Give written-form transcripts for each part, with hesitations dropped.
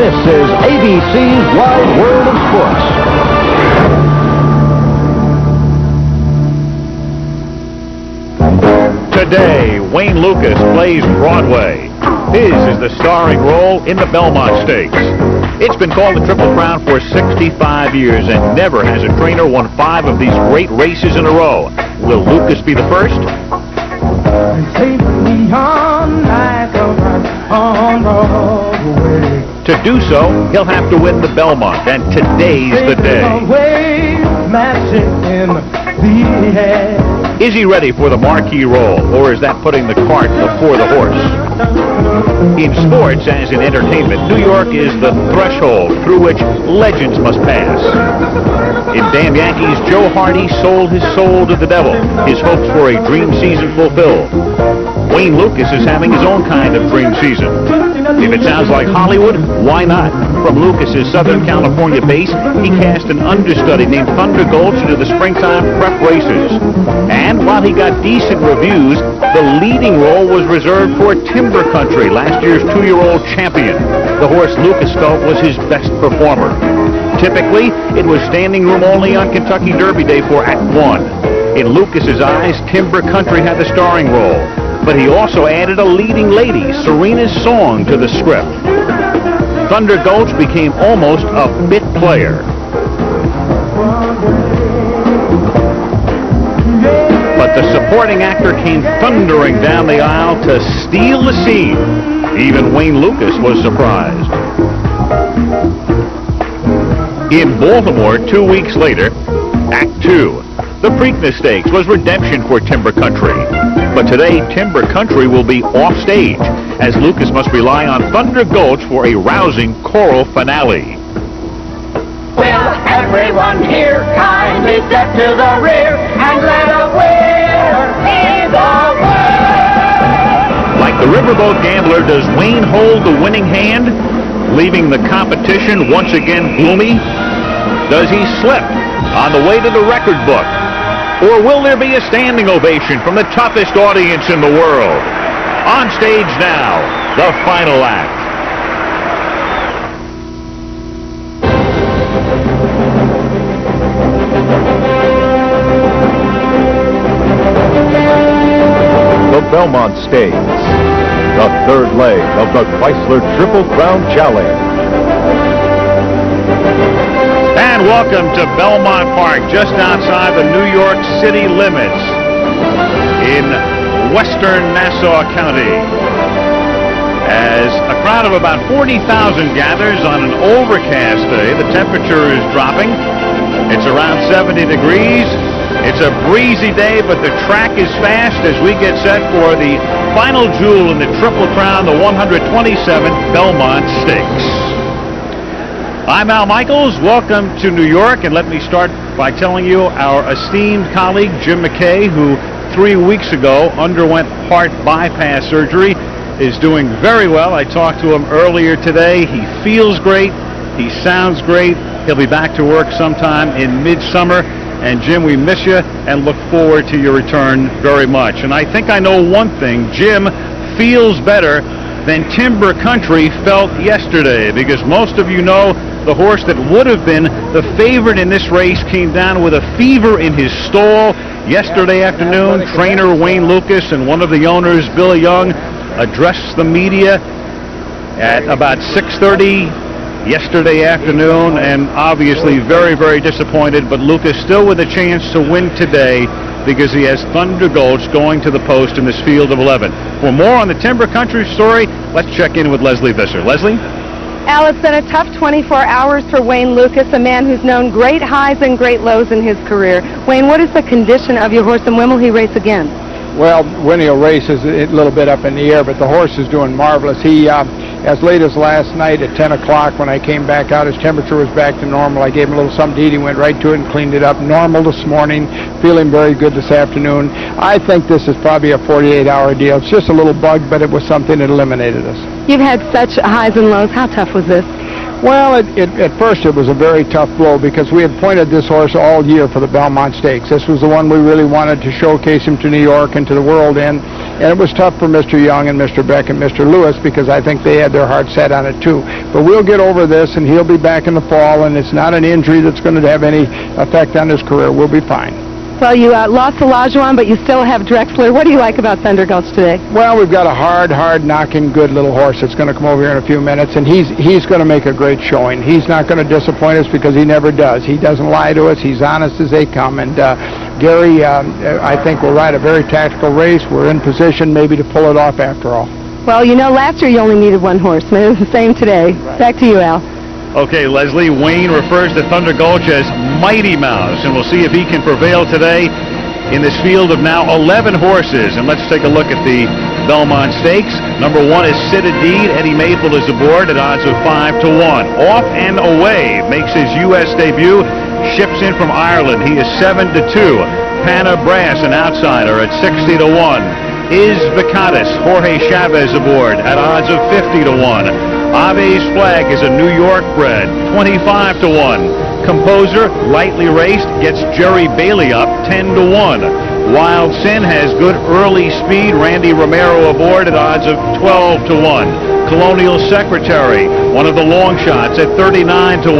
This is ABC's Wide World of Sports. Today, Wayne Lukas plays Broadway. His is the starring role in the Belmont Stakes. It's been called the Triple Crown for 65 years, and never has a trainer won 5 of these great races in a row. Will Lukas be the first? To do so, he'll have to win the Belmont, and today's the day. Is he ready for the marquee role, or is that putting the cart before the horse? In sports, as in entertainment, New York is the threshold through which legends must pass. In Damn Yankees, Joe Hardy sold his soul to the devil, his hopes for a dream season fulfilled. Wayne Lukas is having his own kind of dream season. If it sounds like Hollywood, why not? From Lucas's Southern California base, he cast an understudy named Thunder Gulch into the springtime prep races. And while he got decent reviews, the leading role was reserved for Timber Country, last year's 2-year-old champion. The horse Lukas felt was his best performer. Typically, it was standing room only on Kentucky Derby Day for Act 1. In Lucas's eyes, Timber Country had the starring role. But he also added a leading lady, Serena's Song, to the script. Thunder Gulch became almost a bit player. But the supporting actor came thundering down the aisle to steal the scene. Even Wayne Lukas was surprised. In Baltimore, 2 weeks later, Act 2. The Preakness Stakes was redemption for Timber Country. But today, Timber Country will be off stage, as Lukas must rely on Thunder Gulch for a rousing choral finale. Will everyone here kindly step to the rear and let a winner be the winner? Like the riverboat gambler, does Wayne hold the winning hand, leaving the competition once again gloomy? Does he slip on the way to the record book? Or will there be a standing ovation from the toughest audience in the world? On stage now, the final act. The Belmont Stakes, the third leg of the Chrysler Triple Crown Challenge. And welcome to Belmont Park, just outside the New York City limits in western Nassau County. As a crowd of about 40,000 gathers on an overcast day, the temperature is dropping. It's around 70 degrees. It's a breezy day, but the track is fast as we get set for the final jewel in the Triple Crown, the 127th Belmont Stakes. I'm Al Michaels. Welcome to New York, and let me start by telling you our esteemed colleague Jim McKay, who 3 weeks ago underwent heart bypass surgery, is doing very well. I talked to him earlier today. He feels great. He sounds great. He'll be back to work sometime in midsummer. And Jim, we miss you and look forward to your return very much. And I think I know one thing. Jim feels better than Timber Country felt yesterday, because most of you know the horse that would have been the favorite in this race came down with a fever in his stall yesterday afternoon. Trainer Wayne Lukas and one of the owners, Bill Young, addressed the media at about 6:30 yesterday afternoon, and obviously very, very disappointed, but Lukas still with a chance to win today because he has Thunder Gulch going to the post in this field of 11. For more on the Timber Country story, let's check in with Leslie Visser. Leslie? Al, it's been a tough 24 hours for Wayne Lukas, a man who's known great highs and great lows in his career. Wayne, what is the condition of your horse, and when will he race again? Well, when he'll race is a little bit up in the air, but the horse is doing marvelous. He, as late as last night at 10 o'clock when I came back out, his temperature was back to normal. I gave him a little something to eat. He went right to it and cleaned it up. Normal this morning, feeling very good this afternoon. I think this is probably a 48-hour deal. It's just a little bug, but it was something that eliminated us. You've had such highs and lows. How tough was this? Well, at first it was a very tough blow because we had pointed this horse all year for the Belmont Stakes. This was the one we really wanted to showcase him to New York and to the world in. And it was tough for Mr. Young and Mr. Beck and Mr. Lewis because I think they had their heart set on it too. But we'll get over this, and he'll be back in the fall, and it's not an injury that's going to have any effect on his career. We'll be fine. Well, you lost to Lajuan, but you still have Drexler. What do you like about Thunder Gulch today? Well, we've got a hard knocking, good little horse that's going to come over here in a few minutes, and he's going to make a great showing. He's not going to disappoint us because he never does. He doesn't lie to us. He's honest as they come, and Gary, I think, will ride a very tactical race. We're in position maybe to pull it off after all. Well, you know, last year you only needed one horse. Maybe it's the same today. Right. Back to you, Al. Okay, Leslie, Wayne refers to Thunder Gulch as Mighty Mouse, and we'll see if he can prevail today in this field of now 11 horses. And let's take a look at the Belmont Stakes. Number 1 is Citadine. Eddie Maple is aboard at odds of 5-1. Off and Away makes his U.S. debut, ships in from Ireland. He is 7-2. Pana Brass, an outsider, at 60-1. Is Vicatus, Jorge Chavez aboard at odds of 50-1. Ave's Flag is a New York bred, 25-1. Composer, lightly raced, gets Jerry Bailey up, 10-1. Wild Sin has good early speed. Randy Romero aboard at odds of 12-1. Colonial Secretary, one of the long shots, at 39-1.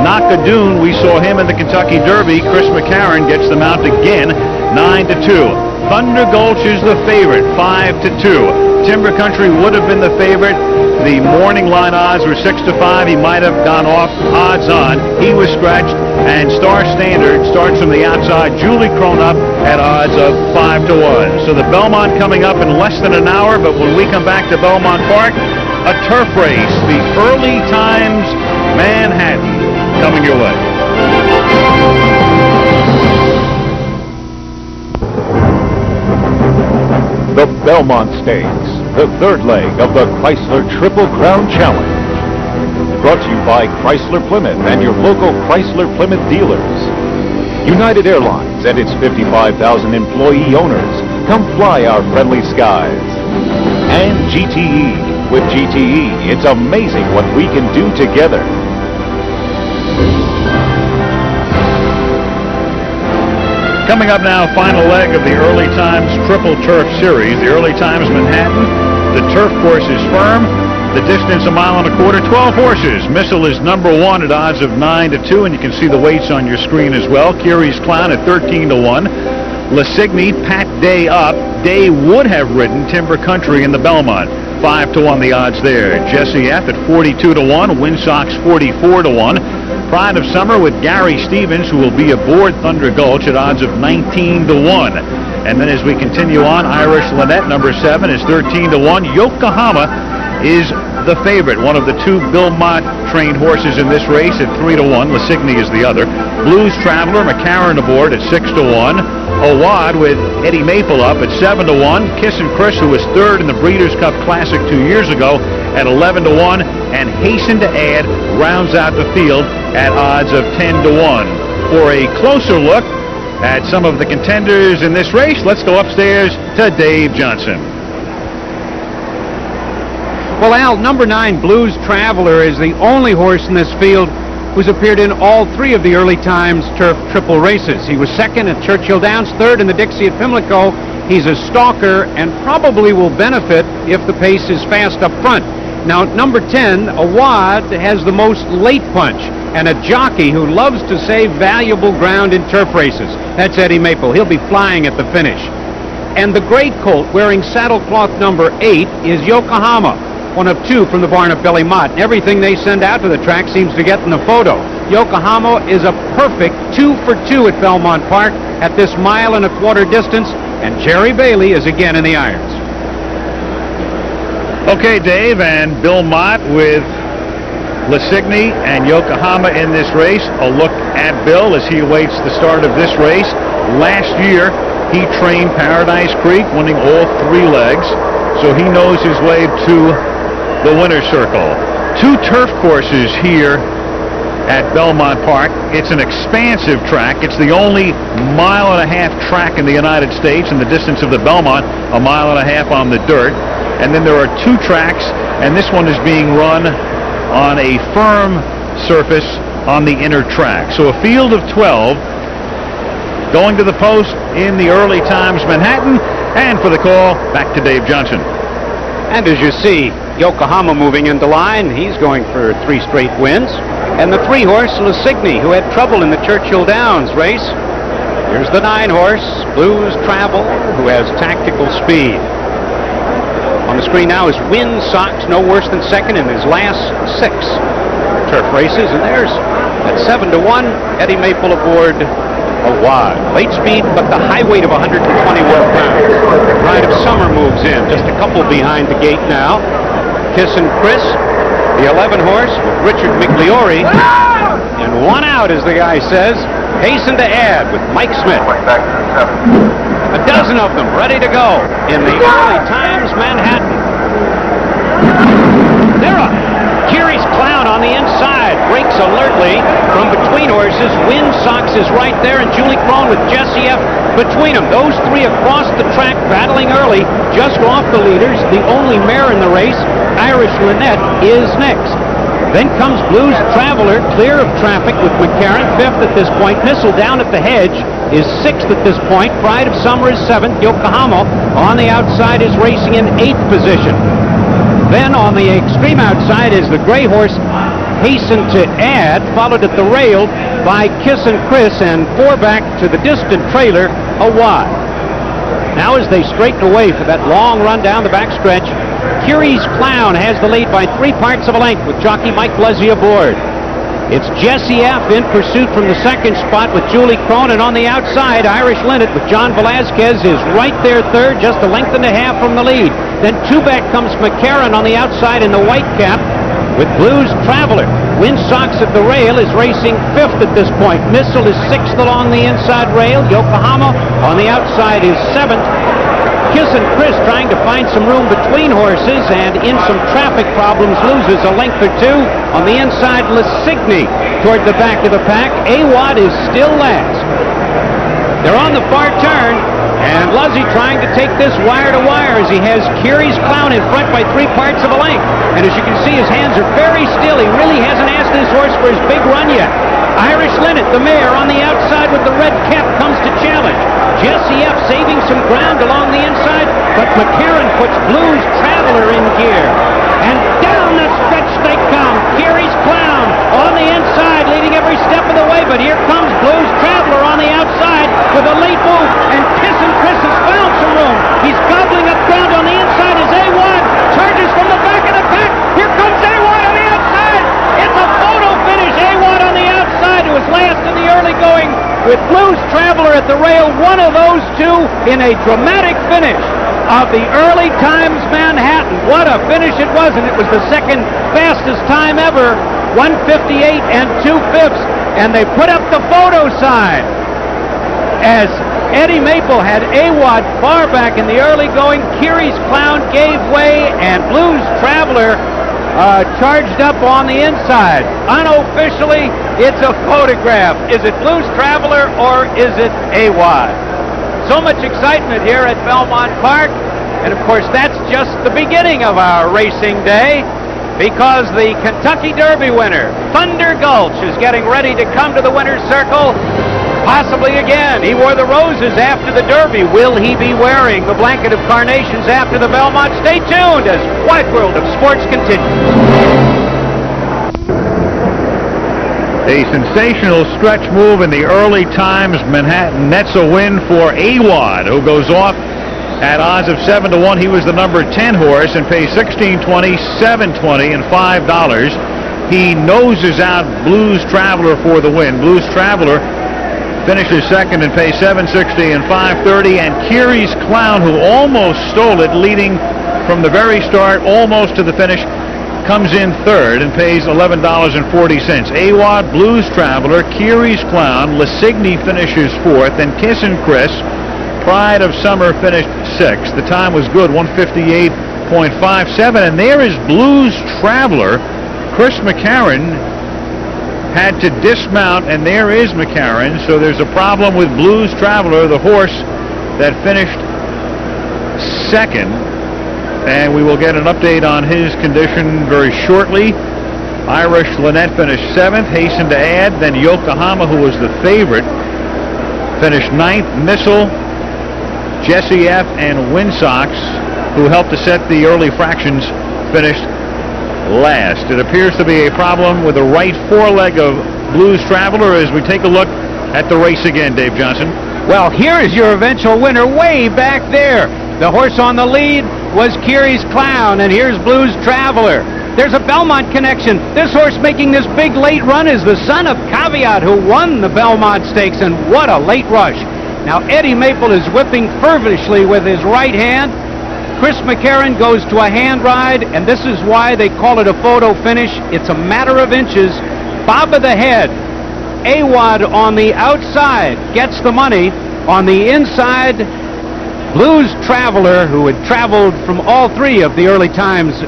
Knockadoon, we saw him in the Kentucky Derby. Chris McCarron gets the mount again, 9-2. Thunder Gulch is the favorite, 5-2. Timber Country would have been the favorite. The morning line odds were 6-5. He might have gone off odds on. He was scratched, and Star Standard starts from the outside. Julie Cronop at odds of 5-1. So the Belmont coming up in less than an hour, but when we come back to Belmont Park, a turf race, the Early Times Manhattan, coming your way. The Belmont Stakes, the third leg of the Chrysler Triple Crown Challenge. Brought to you by Chrysler Plymouth and your local Chrysler Plymouth dealers. United Airlines and its 55,000 employee owners, come fly our friendly skies. And GTE. With GTE, it's amazing what we can do together. Coming up now, final leg of the Early Times Triple Turf Series. The Early Times Manhattan. The turf course is firm. The distance, 1.25 miles, 12 horses. Missile is number 1 at odds of 9-2, and you can see the weights on your screen as well. Curie's Clown at 13-1. Lasigny, Pat Day up. Day would have ridden Timber Country in the Belmont. 5-1 the odds there. Jesse F. at 42-1. Windsox 44-1. Pride of Summer with Gary Stevens, who will be aboard Thunder Gulch at odds of 19-1. And then as we continue on, Irish Lynette, number 7, is 13-1. Yokohama is the favorite, one of the 2 Belmont-trained horses in this race at 3-1. Lasigny is the other. Blues Traveler, McCarron aboard at 6-1. Awad with Eddie Maple up at 7-1. Kiss and Chris, who was 3rd in the Breeders' Cup Classic 2 years ago, at 11-1. And Hasten to Add rounds out the field at odds of 10-1. For a closer look at some of the contenders in this race, let's go upstairs to Dave Johnson. Well, Al, number 9, Blues Traveler, is the only horse in this field who's appeared in all 3 of the Early Times Turf Triple races. He was 2nd at Churchill Downs, 3rd in the Dixie at Pimlico. He's a stalker and probably will benefit if the pace is fast up front. Now, number 10, Awad, has the most late punch, and a jockey who loves to save valuable ground in turf races. That's Eddie Maple. He'll be flying at the finish. And the great colt, wearing saddlecloth number 8, is Yokohama, one of 2 from the barn of Billy Mott. And everything they send out to the track seems to get in the photo. Yokohama is a perfect 2 for 2 at Belmont Park at this 1.25 mile distance, and Jerry Bailey is again in the irons. Okay, Dave, and Bill Mott with Lasigny and Yokohama in this race. A look at Bill as he awaits the start of this race. Last year, he trained Paradise Creek, winning all 3 legs, so he knows his way to the winner's circle. 2 turf courses here at Belmont Park. It's an expansive track. It's the only 1.5 mile track in the United States, and the distance of the Belmont, 1.5 miles on the dirt. And then there are 2 tracks, and this one is being run on a firm surface on the inner track. So a field of 12 going to the post in the Early Times Manhattan. And for the call, back to Dave Johnson. And as you see, Yokohama moving into line. He's going for 3 straight wins. And the 3-horse, Lusigny, who had trouble in the Churchill Downs race. Here's the 9-horse, Blues Travel, who has tactical speed. On the screen now is Win Sox, no worse than second in his last 6 turf races. And there's at 7-1, Eddie Maple aboard a wad. Late speed, but the high weight of 121 pounds. Pride of Summer moves in, just a couple behind the gate now. Kissin' Chris, the 11-horse with Richard Migliori. And 1 out, as the guy says. Hasten to add with Mike Smith. A dozen of them ready to go in the early times Manhattan. They're up. Kiri's Clown on the inside, breaks alertly from between horses. Win Sox is right there, and Julie Crone with Jesse F. between them. Those 3 across the track battling early, just off the leaders. The only mare in the race, Irish Lynette, is next. Then comes Blues Traveler, clear of traffic with McCarran, 5th at this point. Missile down at the hedge is 6th at this point. Pride of Summer is 7th. Yokohama on the outside is racing in 8th position. Then on the extreme outside is the gray horse, Hasten to Add, followed at the rail by Kissin' Chris, and 4 back to the distant trailer, a wad. Now as they straighten away for that long run down the backstretch, Kiri's Clown has the lead by 3 parts of a length with jockey Mike Leslie aboard. It's Jesse F. in pursuit from the 2nd spot with Julie Crone, and on the outside, Irish Lynette with John Velazquez is right there 3rd, just a length and a half from the lead. Then 2 back comes McCarran on the outside in the white cap with Blues Traveler. Win Sox at the rail is racing 5th at this point. Missile is 6th along the inside rail. Yokohama on the outside is 7th. Kissin' Chris trying to find some room between horses, and in some traffic problems loses a length or 2. On the inside, Lusigny toward the back of the pack. Awad is still last. They're on the far turn, and Luzzy trying to take this wire to wire as he has Kiri's Clown in front by 3 parts of a length. And as you can see, his hands are very still. He really hasn't asked this horse for his big run yet. Irish Lynette, the mare, on the outside with the red cap, comes to challenge. Jesse F. saving some ground along the inside, but McCarran puts Blues Traveler in gear. And down the stretch they come. Kiri's Clown on the inside, leading every step of the way, but here comes Blues Traveler on the outside with a late move, and Kissin' Chris has found some room. He's gobbling up ground on the inside as A1 charges from the back of the pack. Here comes A1 on the outside. It's a photo finish. A1 on the outside, who was last in the early going, with Blues Traveler at the rail. One of those 2 in a dramatic finish of the early times Manhattan. What a finish it was, and it was the 2nd fastest time ever, 1:58 2/5, and they put up the photo sign as Eddie Maple had Awad far back in the early going. Kiri's Clown gave way, and Blues Traveler charged up on the inside. Unofficially, it's a photograph. Is it Blues Traveler or is it Awad? So much excitement here at Belmont Park, and of course that's just the beginning of our racing day, because the Kentucky Derby winner, Thunder Gulch, is getting ready to come to the winner's circle, possibly again. He wore the roses after the Derby. Will he be wearing the blanket of carnations after the Belmont? Stay tuned as Wide World of Sports continues. A sensational stretch move in the early times Manhattan nets a win for Awad, who goes off at odds of 7-1. He was the number 10 horse and pays $16.20, $7.20, and $5. He noses out Blues Traveler for the win. Blues Traveler finishes 2nd and pays $7.60 and $5.30. And Kiri's Clown, who almost stole it, leading from the very start almost to the finish, comes in 3rd and pays $11.40. Awad, Blues Traveler, Kiri's Clown, Lusigny finishes 4th, and Kissin' Chris, Pride of Summer, finished 6th. The time was good, 1:58.57, and there is Blues Traveler. Chris McCarran had to dismount, and there is McCarran, so there's a problem with Blues Traveler, the horse that finished 2nd. And we will get an update on his condition very shortly. Irish Lynette finished 7th. Hasten to Add. Then Yokohama, who was the favorite, finished 9th. Missile Jesse F. and Winsox, who helped to set the early fractions, finished last. It appears to be a problem with the right foreleg of Blues Traveler as we take a look at the race again, Dave Johnson. Well, here is your eventual winner way back there. The horse on the lead was Kiri's Clown, and here's Blues Traveler. There's a Belmont connection. This horse making this big late run is the son of Caveat, who won the Belmont Stakes, and what a late rush. Now, Eddie Maple is whipping fervently with his right hand. Chris McCarron goes to a hand ride, and this is why they call it a photo finish. It's a matter of inches. Bob of the head. Awad on the outside gets the money. On the inside, Blues Traveler, who had traveled from all three of the early times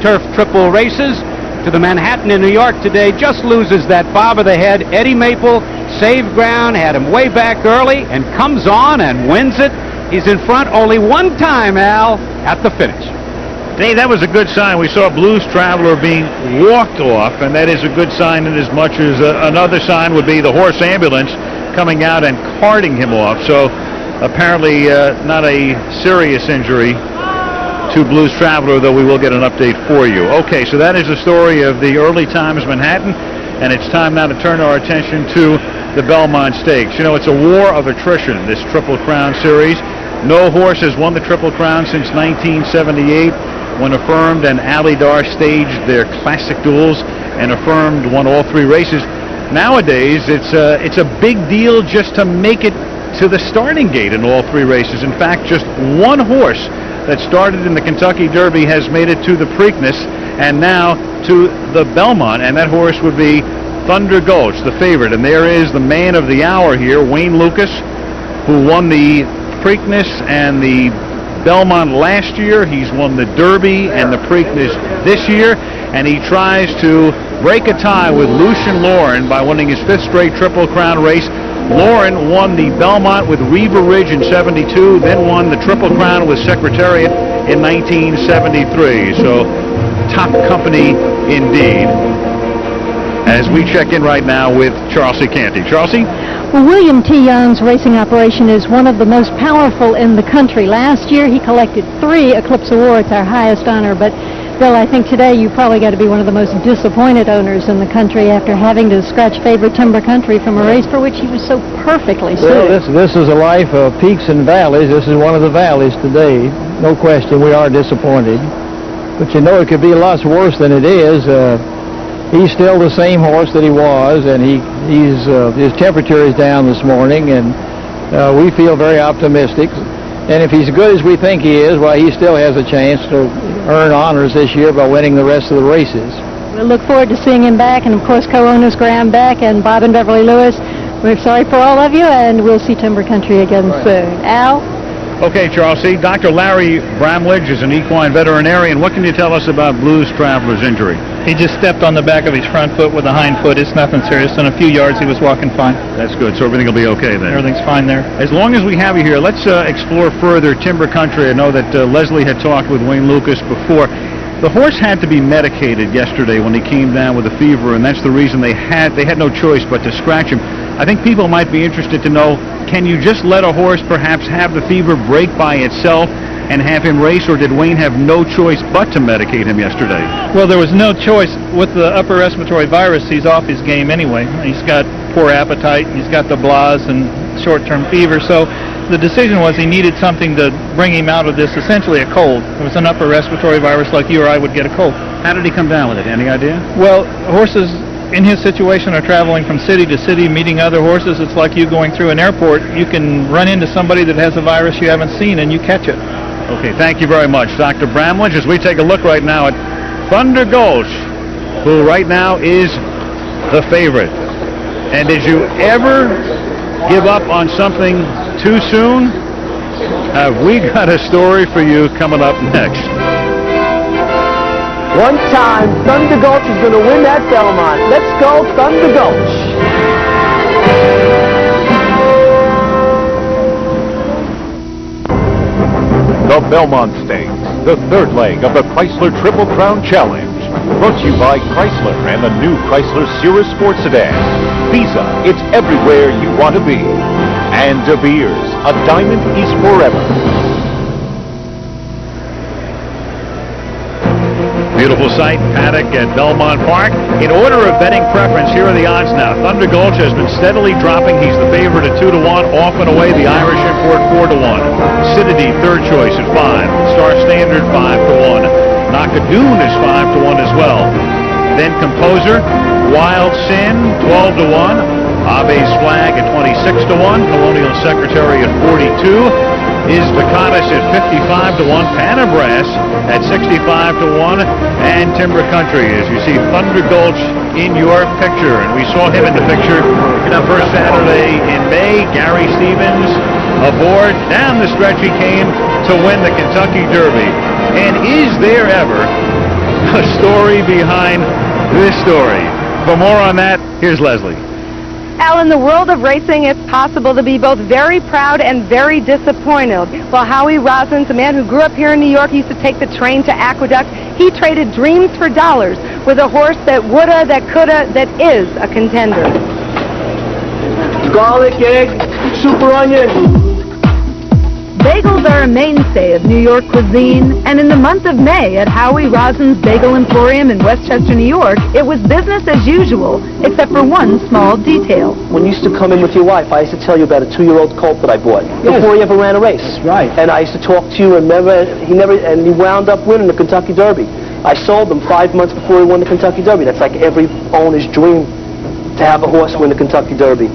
turf triple races to the Manhattan in New York today, just loses that bob of the head. Eddie Maple saved ground, had him way back early, and comes on and wins it. He's in front only one time, Al, at the finish. Dave, that was a good sign. We saw Blues Traveler being walked off, and that is a good sign in as much as another sign would be the horse ambulance coming out and carting him off. So apparently not a serious injury to Blues Traveler, though we will get an update for you. Okay, so that is the story of the early times Manhattan, and it's time now to turn our attention to the Belmont Stakes. You know, it's a war of attrition, this Triple Crown series. No horse has won the Triple Crown since 1978, when Affirmed and Alidar staged their classic duels, and Affirmed won all three races. Nowadays, it's a big deal just to make it to the starting gate in all three races. In fact, just one horse that started in the Kentucky Derby has made it to the Preakness and now to the Belmont, and that horse would be Thunder Gulch, the favorite. And there is the man of the hour here, Wayne Lukas, who won the Preakness and the Belmont last year. He's won the Derby and the Preakness this year, and he tries to break a tie with Lucian Lauren by winning his fifth straight Triple Crown race. Lauren won the Belmont with Reba Ridge in '72, then won the Triple Crown with Secretariat in 1973. So, top company indeed. As we check in right now with Chelsea Canty. Chelsea? Well, William T. Young's racing operation is one of the most powerful in the country. Last year, he collected 3 Eclipse Awards, our highest honor, but Bill, I think today you probably got to be one of the most disappointed owners in the country after having to scratch favorite Timber Country from a race for which he was so perfectly suited. Well, this is a life of peaks and valleys. This is one of the valleys today. No question, we are disappointed. But you know, it could be lots worse than it is. He's still the same horse that he was, and his temperature is down this morning, and we feel very optimistic. And if he's as good as we think he is, well, he still has a chance to earn honors this year by winning the rest of the races. We'll look forward to seeing him back, and of course co-owners Graham Beck and Bob and Beverly Lewis. We're sorry for all of you, and we'll see Timber Country again soon. Al? Okay, Chelsea. Dr. Larry Bramlage is an equine veterinarian. What can you tell us about Blues Traveler's injury? He just stepped on the back of his front foot with a hind foot. It's nothing serious. In a few yards, he was walking fine. That's good. So everything will be okay then. Everything's fine there. As long as we have you here, let's explore further Timber Country. I know that Leslie had talked with Wayne Lukas before. The horse had to be medicated yesterday when he came down with a fever, and that's the reason they had no choice but to scratch him. I think people might be interested to know, can you just let a horse perhaps have the fever break by itself and have him race, or did Wayne have no choice but to medicate him yesterday? Well, there was no choice. With the upper respiratory virus, he's off his game anyway. He's got poor appetite, and he's got the blahs and short-term fever, so the decision was he needed something to bring him out of this, essentially a cold. It was an upper respiratory virus like you or I would get a cold. How did he come down with it? Any idea? Well, horses in his situation are traveling from city to city, meeting other horses. It's like you going through an airport. You can run into somebody that has a virus you haven't seen, and you catch it. Okay, thank you very much, Dr. Bramlage, as we take a look right now at Thunder Gulch, who right now is the favorite. And did you ever give up on something too soon? Have we got a story for you coming up next. One time, Thunder Gulch is going to win that Belmont. Let's go, Thunder Gulch. The Belmont Stakes, the third leg of the Chrysler Triple Crown Challenge. Brought to you by Chrysler and the new Chrysler Cirrus Sport Sedan. Visa, it's everywhere you want to be. And De Beers, a diamond is forever. Beautiful sight, paddock at Belmont Park. In order of betting preference, here are the odds now. Thunder Gulch has been steadily dropping. He's the favorite at 2-1. Off and away, the Irish import 4-1. Sidity, third choice at 5. Star Standard 5-1. Knockadoon is 5-1 as well. Then Composer, Wild Sin 12-1. Abe's Flag at 26-1. Colonial Secretary at 42. Is Preakness at 55-1, Panabras at 65-1, and Timber Country, as you see Thunder Gulch in your picture. And we saw him in the picture the first Saturday in May. Gary Stevens aboard. Down the stretch he came to win the Kentucky Derby. And is there ever a story behind this story? For more on that, here's Leslie. Al, in the world of racing, it's possible to be both very proud and very disappointed. Well, Howie Rosin's, a man who grew up here in New York, used to take the train to Aqueduct. He traded dreams for dollars with a horse that woulda, that coulda, that is a contender. Garlic, egg, super onion. Bagels are a mainstay of New York cuisine, and in the month of May at Howie Rosin's Bagel Emporium in Westchester, New York, it was business as usual, except for one small detail. When you used to come in with your wife, I used to tell you about a 2-year-old colt that I bought before he ever ran a race. Right. And I used to talk to you, and he wound up winning the Kentucky Derby. I sold him 5 months before he won the Kentucky Derby. That's like every owner's dream, to have a horse win the Kentucky Derby.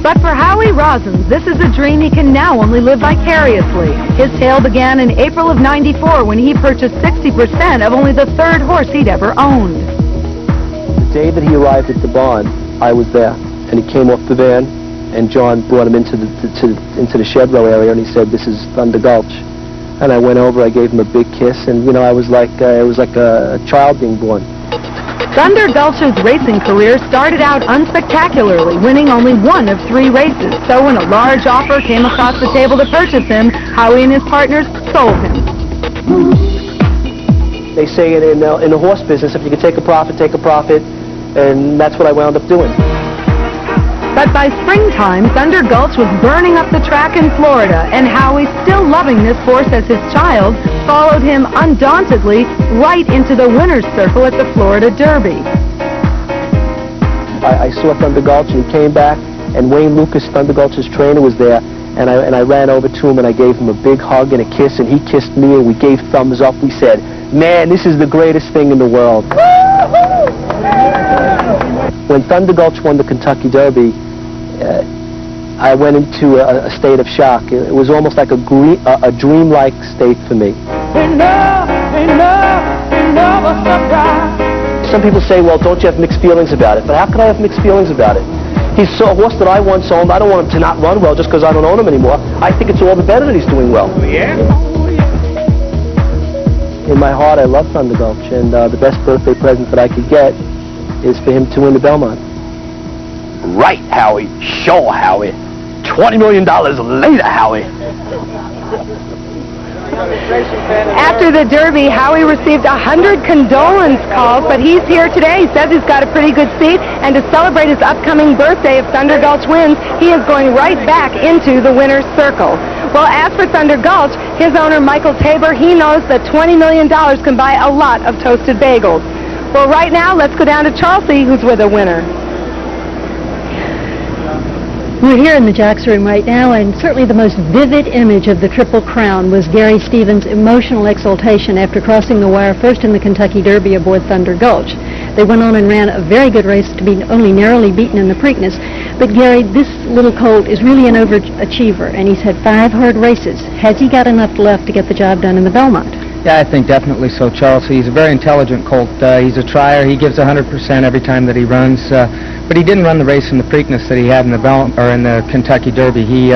But for Howie Rosin, this is a dream he can now only live vicariously. His tale began in April of '94 when he purchased 60% of only the third horse he'd ever owned. The day that he arrived at the barn, I was there, and he came off the van, and John brought him into the shed row area, and he said, "This is Thunder Gulch." And I went over, I gave him a big kiss, and I was like, it was like a child being born. Thunder Gulch's racing career started out unspectacularly, winning only 1 of 3 races. So when a large offer came across the table to purchase him, Howie and his partners sold him. They say in the horse business, if you can take a profit, and that's what I wound up doing. But by springtime, Thunder Gulch was burning up the track in Florida, and Howie, still loving this horse as his child, followed him undauntedly right into the winner's circle at the Florida Derby. I saw Thunder Gulch, and he came back, and Wayne Lukas, Thunder Gulch's trainer, was there, and I ran over to him, and I gave him a big hug and a kiss, and he kissed me, and we gave thumbs up. We said, "Man, this is the greatest thing in the world." When Thunder Gulch won the Kentucky Derby, I went into a state of shock. It was almost like a dreamlike state for me. Some people say, well, don't you have mixed feelings about it? But how can I have mixed feelings about it? He's a horse that I once owned. I don't want him to not run well just because I don't own him anymore. I think it's all the better that he's doing well. Yeah? In my heart, I love Thunder Gulch, and the best birthday present that I could get is for him to win the Belmont. Right, Howie. Sure, Howie. $20 million later, Howie. After the Derby, Howie received 100 condolence calls, but he's here today. He says he's got a pretty good seat, and to celebrate his upcoming birthday, if Thunder Gulch wins, he is going right back into the winner's circle. Well, as for Thunder Gulch, his owner, Michael Tabor, he knows that $20 million can buy a lot of toasted bagels. Well, right now, let's go down to Chelsea, who's with a winner. We're here in the Jocks room right now, and certainly the most vivid image of the Triple Crown was Gary Stevens' emotional exultation after crossing the wire first in the Kentucky Derby aboard Thunder Gulch. They went on and ran a very good race to be only narrowly beaten in the Preakness. But Gary, this little colt is really an overachiever, and he's had 5 hard races. Has he got enough left to get the job done in the Belmont? Yeah, I think definitely so, Charles. He's a very intelligent colt. He's a trier. He gives 100% every time that he runs. But he didn't run the race in the Preakness that he had in the in the Kentucky Derby. He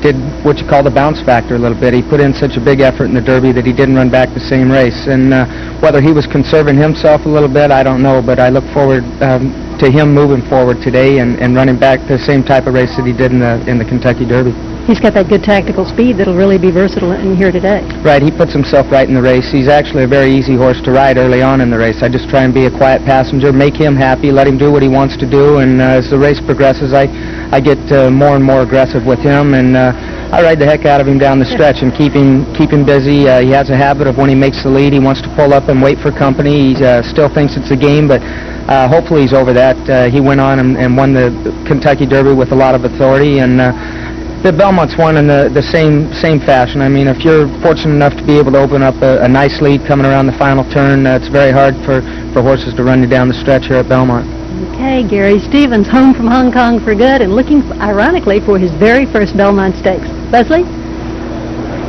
did what you call the bounce factor a little bit. He put in such a big effort in the Derby that he didn't run back the same race. And whether he was conserving himself a little bit, I don't know. But I look forward to him moving forward today and running back the same type of race that he did in the Kentucky Derby. He's got that good tactical speed that'll really be versatile in here today. Right, he puts himself right in the race. He's actually a very easy horse to ride early on in the race. I just try and be a quiet passenger, make him happy, let him do what he wants to do, and as the race progresses, I I get more and more aggressive with him, and I ride the heck out of him down the stretch and keep him busy. He has a habit of when he makes the lead, he wants to pull up and wait for company. He still thinks it's a game, but hopefully he's over that. He went on and won the Kentucky Derby with a lot of authority, and the Belmont's won in the same fashion. I mean, if you're fortunate enough to be able to open up a nice lead coming around the final turn, it's very hard for horses to run you down the stretch here at Belmont. Okay, Gary Stevens home from Hong Kong for good and looking, ironically, for his very first Belmont Stakes. Leslie?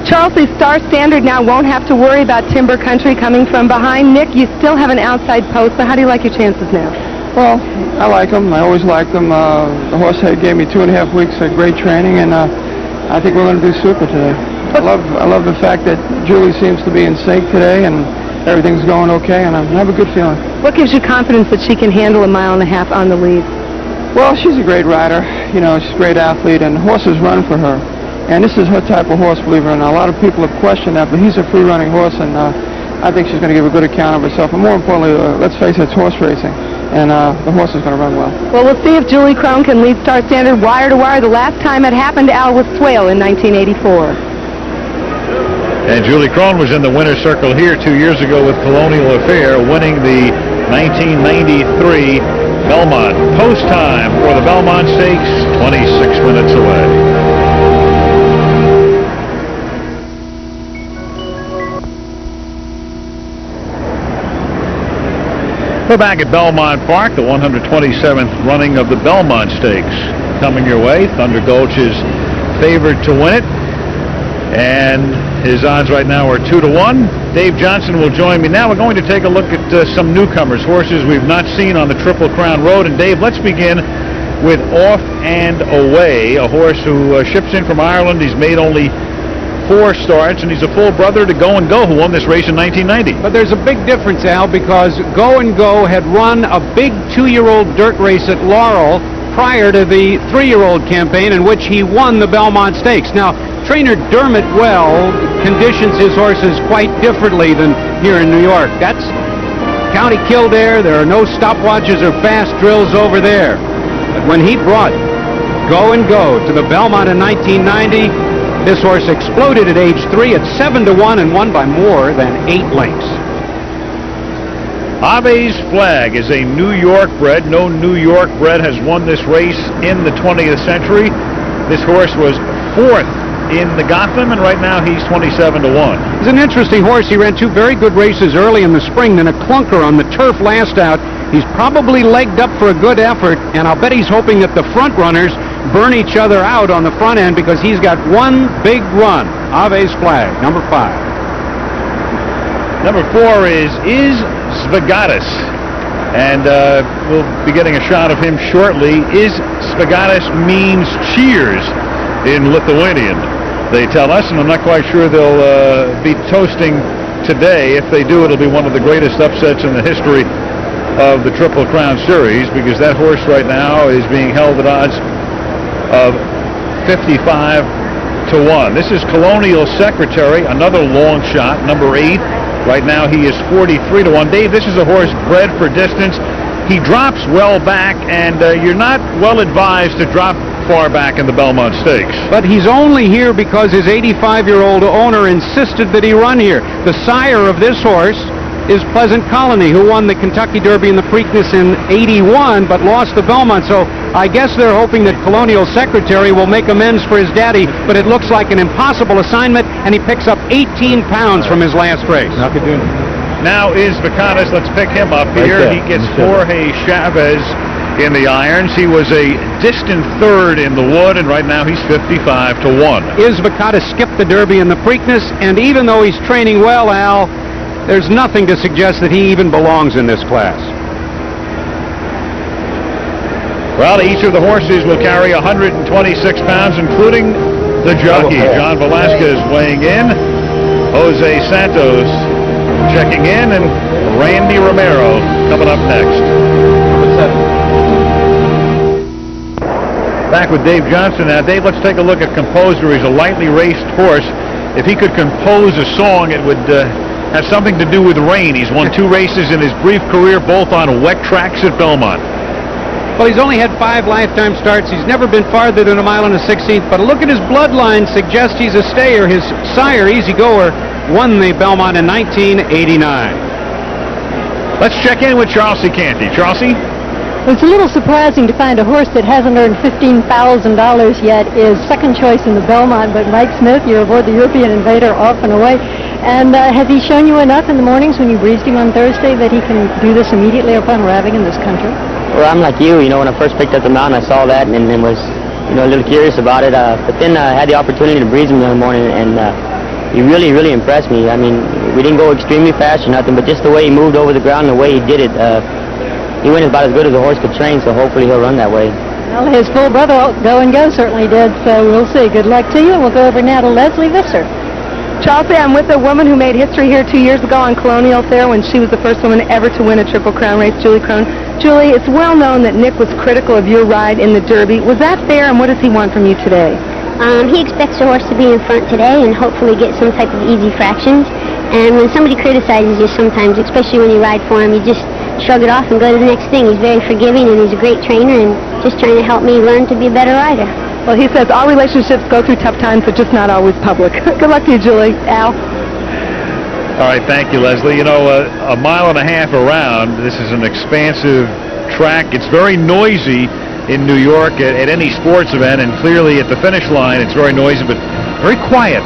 Charles, the Star Standard now won't have to worry about Timber Country coming from behind. Nick, you still have an outside post, so how do you like your chances now? Well, I like him. I always liked him. The horse head gave me 2.5 weeks of great training, and I think we're going to do super today. I love the fact that Julie seems to be in sync today, and everything's going okay, and I have a good feeling. What gives you confidence that she can handle 1.5 miles on the lead? Well, she's a great rider. You know, she's a great athlete, and horses run for her. And this is her type of horse, believe it or not. A lot of people have questioned that, but he's a free-running horse, and I think she's going to give a good account of herself. And more importantly, let's face it, it's horse racing, and the horse is going to run well. Well, we'll see if Julie Crone can lead Star Standard wire to wire. The last time it happened, Al, was Swale in 1984. And Julie Crone was in the winner's circle here 2 years ago with Colonial Affair, winning the 1993 Belmont. Post time for the Belmont Stakes, 26 minutes away. We're back at Belmont Park, the 127th running of the Belmont Stakes coming your way. Thunder Gulch is favored to win it, and his odds right now are 2-1. Dave Johnson will join me now. We're going to take a look at some newcomers, horses we've not seen on the Triple Crown Road. And Dave, let's begin with Off and Away, a horse who ships in from Ireland. He's made only 4 starts, and he's a full brother to Go and Go, who won this race in 1990. But there's a big difference, Al, because Go and Go had run a big 2-year-old dirt race at Laurel prior to the 3-year-old campaign in which he won the Belmont Stakes. Now, trainer Dermot Well conditions his horses quite differently than here in New York. That's County Kildare. There are no stopwatches or fast drills over there. But when he brought Go and Go to the Belmont in 1990, this horse exploded at age 3 at 7-1 and won by more than 8 lengths. Ave's Flag is a New York bred. No New York bred has won this race in the 20th century. This horse was 4th in the Gotham, and right now he's 27-1. He's an interesting horse. He ran 2 very good races early in the spring, then a clunker on the turf last out. He's probably legged up for a good effort, and I'll bet he's hoping that the front runners burn each other out on the front end because he's got one big run. Ave's Flag, number 5. Number 4 is Svagatis, and we'll be getting a shot of him shortly. Svagatis means cheers in Lithuanian, they tell us, and I'm not quite sure they'll be toasting today. If they do, it'll be one of the greatest upsets in the history of the Triple Crown Series, because that horse right now is being held at odds of 55-1. This is Colonial Secretary, another long shot, number 8. Right now he is 43-1. Dave, this is a horse bred for distance. He drops well back, and you're not well advised to drop far back in the Belmont Stakes. But he's only here because his 85-year-old owner insisted that he run here. The sire of this horse is Pleasant Colony, who won the Kentucky Derby and the Preakness in 81, but lost the Belmont. So I guess they're hoping that Colonial Secretary will make amends for his daddy, but it looks like an impossible assignment, and he picks up 18 pounds from his last race. Now is Vicanis. Let's pick him up here. He gets Jorge Chavez in the irons. He was a distant 3rd in the Wood, and right now he's 55-1. Izvakatis skipped the Derby and the Preakness, and even though he's training well, Al, there's nothing to suggest that he even belongs in this class. Well, each of the horses will carry 126 pounds, including the jockey. John Velasquez weighing in, Jose Santos checking in, and Randy Romero coming up next. Number 7. Back with Dave Johnson now. Dave, let's take a look at Composer. He's a lightly raced horse. If he could compose a song, it would have something to do with rain. He's won 2 races in his brief career, both on wet tracks at Belmont. Well, he's only had 5 lifetime starts. He's never been farther than 1 mile and a 16th, but a look at his bloodline suggests he's a stayer. His sire, Easy Goer, won the Belmont in 1989. Let's check in with Chauncey Canty. Chauncey? It's a little surprising to find a horse that hasn't earned $15,000 yet is second choice in the Belmont, but Mike Smith, you're aboard the European Invader, off and away. And has he shown you enough in the mornings when you breezed him on Thursday that he can do this immediately upon arriving in this country? Well, I'm like you, when I first picked up the mount, I saw that and was, a little curious about it. But then I had the opportunity to breeze him in the morning, and he really, really impressed me. I mean, we didn't go extremely fast or nothing, but just the way he moved over the ground and the way he did it, he went about as good as a horse could train, so hopefully he'll run that way. Well, his full brother, Go and Go, certainly did, so we'll see. Good luck to you, and we'll go over now to Leslie Visser. Chauncey, I'm with a woman who made history here 2 years ago on Colonial Fair when she was the first woman ever to win a Triple Crown race, Julie Crone. Julie, it's well known that Nick was critical of your ride in the Derby. Was that fair, and what does he want from you today? He expects the horse to be in front today and hopefully get some type of easy fractions. And when somebody criticizes you sometimes, especially when you ride for him, you just shrug it off and go to the next thing. He's very forgiving, and he's a great trainer, and just trying to help me learn to be a better rider. Well, he says all relationships go through tough times, but just not always public. Good luck to you, Julie. Al? All right, thank you, Leslie. A mile and a half around, this is an expansive track. It's very noisy in New York at any sports event, and clearly at the finish line it's very noisy, but very quiet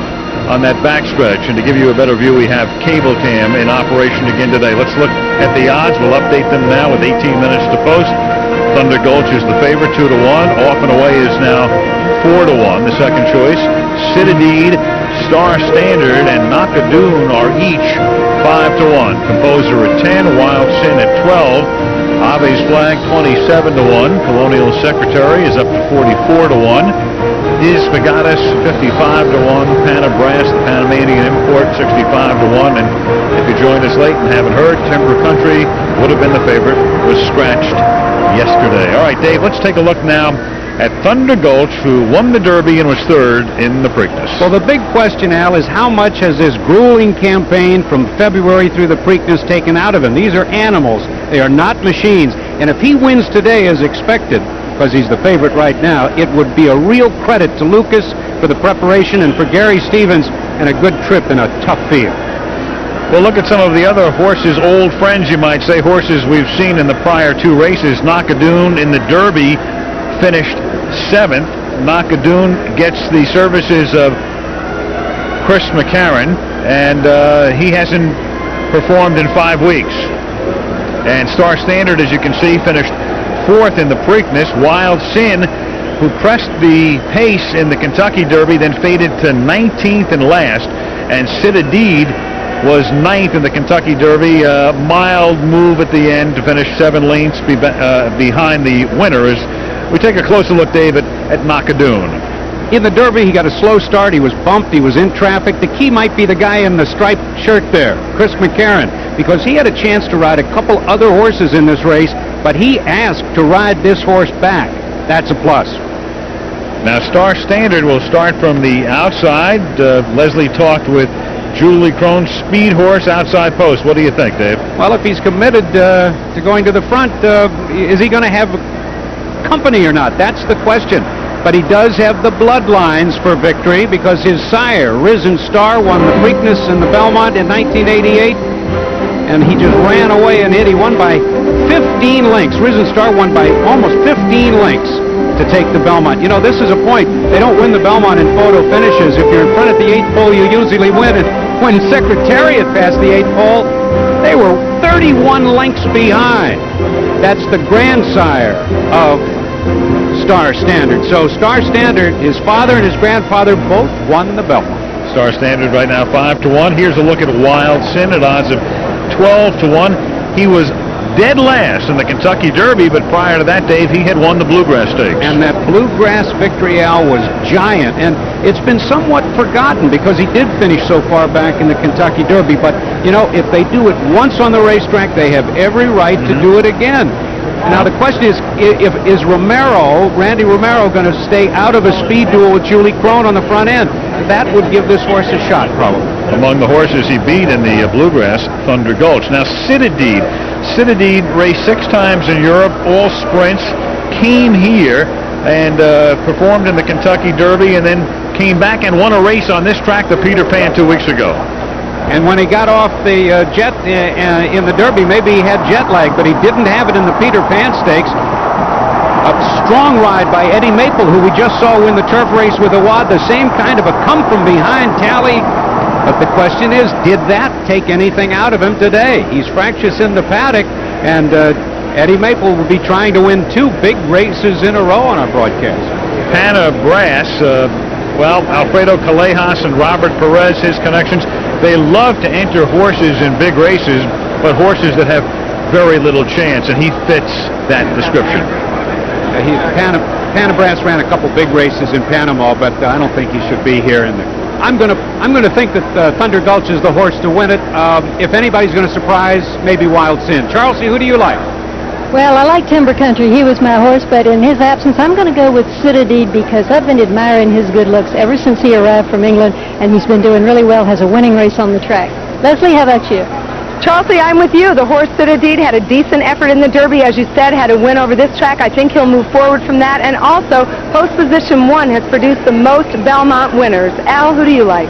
on that backstretch. And to give you a better view, we have Cable Cam in operation again today. Let's look at the odds. We'll update them now with 18 minutes to post. Thunder Gulch is the favorite, 2-1. Off and Away is now 4-1, the second choice. Citadine, Star Standard, and Knockadoon are each 5-1. Composer at 10, Wild Sin at 12. Ave's Flag 27-1. Colonial Secretary is up to 44-1. His Spagatus 55-1. Panabras, the Panamanian import, 65-1. And if you joined us late and haven't heard, Timber Country would have been the favorite, was scratched yesterday. All right, Dave, let's take a look now at Thunder Gulch, who won the Derby and was third in the Preakness. Well, the big question, Al, is how much has this grueling campaign from February through the Preakness taken out of him? These are animals. They are not machines. And if he wins today as expected, because he's the favorite right now, it would be a real credit to Lukas for the preparation and for Gary Stevens, and a good trip in a tough field. Well, look at some of the other horses, old friends, you might say, horses we've seen in the prior 2 races. Knockadoon in the Derby finished 7th. Knockadoon gets the services of Chris McCarron, and he hasn't performed in 5 weeks. And Star Standard, as you can see, finished 4th in the Preakness. Wild Sin, who pressed the pace in the Kentucky Derby, then faded to 19th and last. And Citadine was 9th in the Kentucky Derby. Mild move at the end to finish 7 lengths behind the winners. We take a closer look, David, at Knockadoon. In the Derby, he got a slow start. He was bumped. He was in traffic. The key might be the guy in the striped shirt there, Chris McCarron, because he had a chance to ride a couple other horses in this race, but he asked to ride this horse back. That's a plus. Now, Star Standard will start from the outside. Leslie talked with Julie Crone's speed horse outside post. What do you think, Dave? Well, if he's committed to going to the front, is he going to have company or not? That's the question. But he does have the bloodlines for victory, because his sire, Risen Star, won the Preakness and the Belmont in 1988, and he just ran away and hit. He won by 15 lengths. Risen Star won by almost 15 lengths to take the Belmont. You know, this is a point. They don't win the Belmont in photo finishes. If you're in front at the 8th pole, you usually win it. When Secretariat passed the 8th pole, they were 31 lengths behind. That's the grandsire of Star Standard. So Star Standard, his father and his grandfather both won the Belmont. Star Standard right now 5-1. Here's a look at Wild Sin at odds of 12-1. He was dead last in the Kentucky Derby, but prior to that, Dave, he had won the Bluegrass Stakes. And that Bluegrass victory, Al, was giant, and it's been somewhat forgotten because he did finish so far back in the Kentucky Derby. But you know, if they do it once on the racetrack, they have every right to do it again. Now the question is Randy Romero, going to stay out of a speed duel with Julie Crone on the front end? That would give this horse a shot, probably. Among the horses he beat in the Bluegrass, Thunder Gulch. Now Citadine raced 6 times in Europe, all sprints, came here and performed in the Kentucky Derby, and then came back and won a race on this track, the Peter Pan, 2 weeks ago. And when he got off the jet in the Derby, maybe he had jet lag, but he didn't have it in the Peter Pan Stakes. A strong ride by Eddie Maple, who we just saw win the turf race with a wad, the same kind of a come-from-behind tally. But the question is, did that take anything out of him today? He's fractious in the paddock, and Eddie Maple will be trying to win 2 big races in a row on our broadcast. Pana Brass, well, Alfredo Callejas and Robert Perez, his connections, they love to enter horses in big races, but horses that have very little chance, and he fits that description. Pana Brass ran a couple big races in Panama, but I don't think he should be here. I'm going to think that Thunder Gulch is the horse to win it. If anybody's going to surprise, maybe Wild Sin. Charlesy, who do you like? Well, I like Timber Country. He was my horse, but in his absence, I'm going to go with Citadel because I've been admiring his good looks ever since he arrived from England, and he's been doing really well, has a winning race on the track. Leslie, how about you? Charlesy, I'm with you. The horse Citadel had a decent effort in the Derby, as you said, had a win over this track. I think he'll move forward from that. And also, post position 1 has produced the most Belmont winners. Al, who do you like?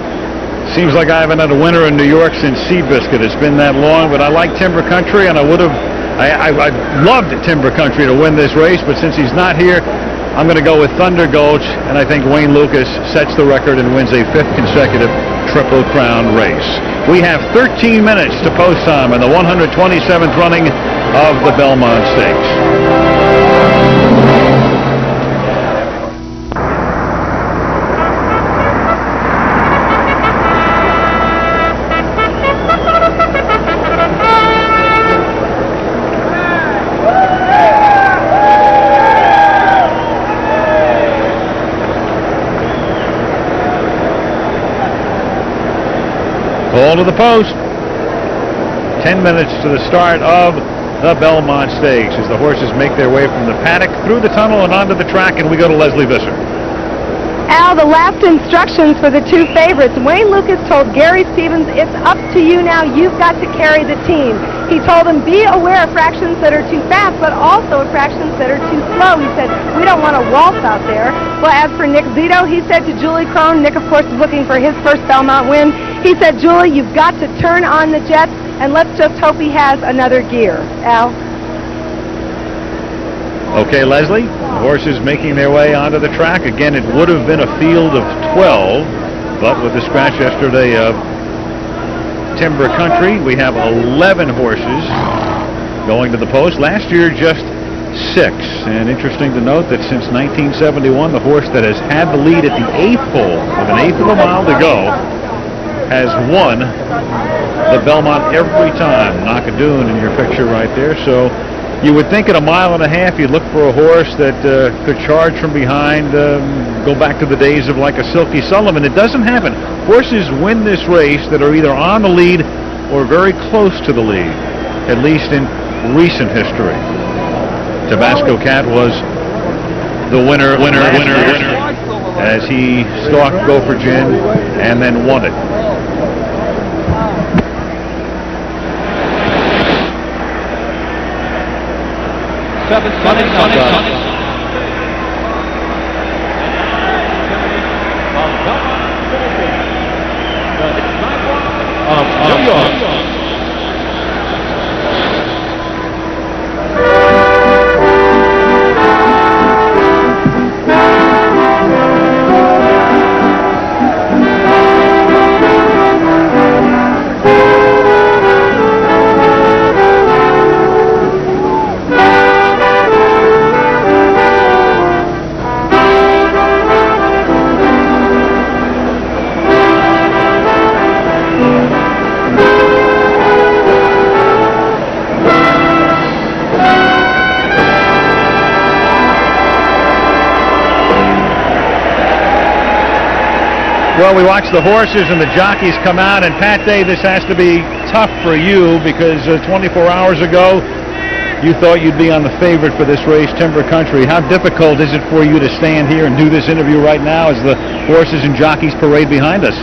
Seems like I haven't had a winner in New York since Seabiscuit. It's been that long, but I like Timber Country, and I loved Timber Country to win this race, but since he's not here, I'm going to go with Thunder Gulch, and I think Wayne Lukas sets the record and wins a 5th consecutive Triple Crown race. We have 13 minutes to post time in the 127th running of the Belmont Stakes. Call to the post. 10 minutes to the start of the Belmont Stakes as the horses make their way from the paddock through the tunnel and onto the track, and we go to Leslie Visser. Al, the last instructions for the 2 favorites. Wayne Lukas told Gary Stevens, it's up to you now. You've got to carry the team. He told him, be aware of fractions that are too fast, but also of fractions that are too slow. He said, we don't want to waltz out there. Well, as for Nick Zito, he said to Julie Crone, Nick, of course, is looking for his first Belmont win. He said, Julie, you've got to turn on the jets, and let's just hope he has another gear. Al? Okay, Leslie, the horses making their way onto the track. Again, it would have been a field of 12, but with the scratch yesterday of Timber Country, we have 11 horses going to the post. Last year, just 6. And interesting to note that since 1971, the horse that has had the lead at the 8th hole, with an 1/8 of a mile to go, has won the Belmont every time. Knockadoon in your picture right there. So you would think at 1.5 miles you'd look for a horse that could charge from behind, go back to the days of like a Silky Sullivan. It doesn't happen. Horses win this race that are either on the lead or very close to the lead, at least in recent history. Tabasco Cat was the winner as he stalked Gopher Gin and then won it. New York. Well, we watch the horses and the jockeys come out, and Pat Day, this has to be tough for you because 24 hours ago you thought you'd be on the favorite for this race, Timber Country. How difficult is it for you to stand here and do this interview right now as the horses and jockeys parade behind us?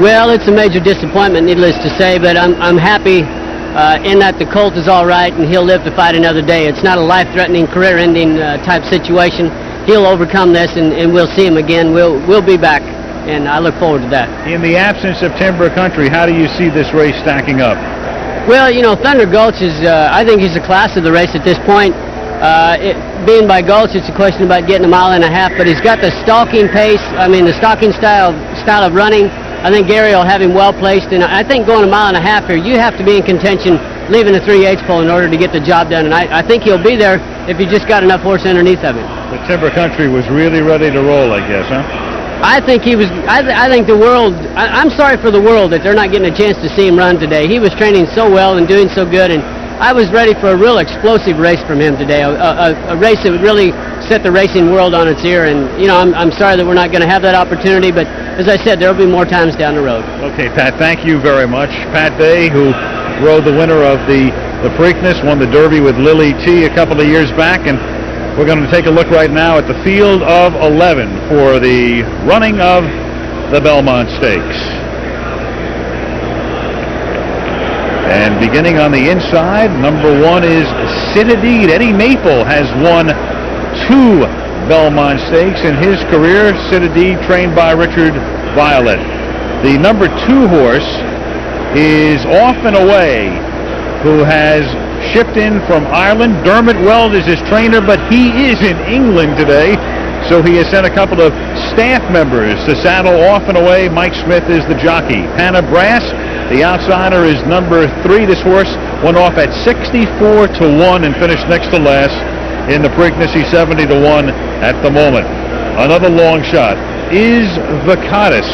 Well, it's a major disappointment, needless to say, but I'm happy in that the colt is all right and he'll live to fight another day. It's not a life-threatening, career-ending type situation. He'll overcome this, and we'll see him again. We'll be back, and I look forward to that. In the absence of Timber Country, how do you see this race stacking up? Well, you know, Thunder Gulch is, I think he's the class of the race at this point. Being by Gulch, it's a question about getting a mile and a half, but he's got the stalking pace, the stalking style of running. I think Gary will have him well placed, and I think going a mile and a half here, you have to be in contention leaving the 3/8 pole in order to get the job done, and I think he'll be there if you just got enough horse underneath of him. The Timber Country was really ready to roll, I guess, huh? I think he was. I think the world. I'm sorry for the world that they're not getting a chance to see him run today. He was training so well and doing so good, and I was ready for a real explosive race from him today. A race that would really set the racing world on its ear. And you know, I'm sorry that we're not going to have that opportunity. But as I said, there will be more times down the road. Okay, Pat. Thank you very much, Pat Bay, who rode the winner of the Preakness, won the Derby with Lily T a couple of years back, and we're going to take a look right now at the field of 11 for the running of the Belmont Stakes. And beginning on the inside, number 1 is Citadine. Eddie Maple has won 2 Belmont Stakes in his career. Citadine, trained by Richard Violet. The number 2 horse is Off and Away, who has shipped in from Ireland. Dermot Weld is his trainer, but he is in England today, so he has sent a couple of staff members to saddle Off and Away. Mike Smith is the jockey. Hannah Brass, the outsider, is number 3. This horse went off at 64-1 and finished next to last in the Preakness. He's 70-1 at the moment. Another long shot is Vacatus,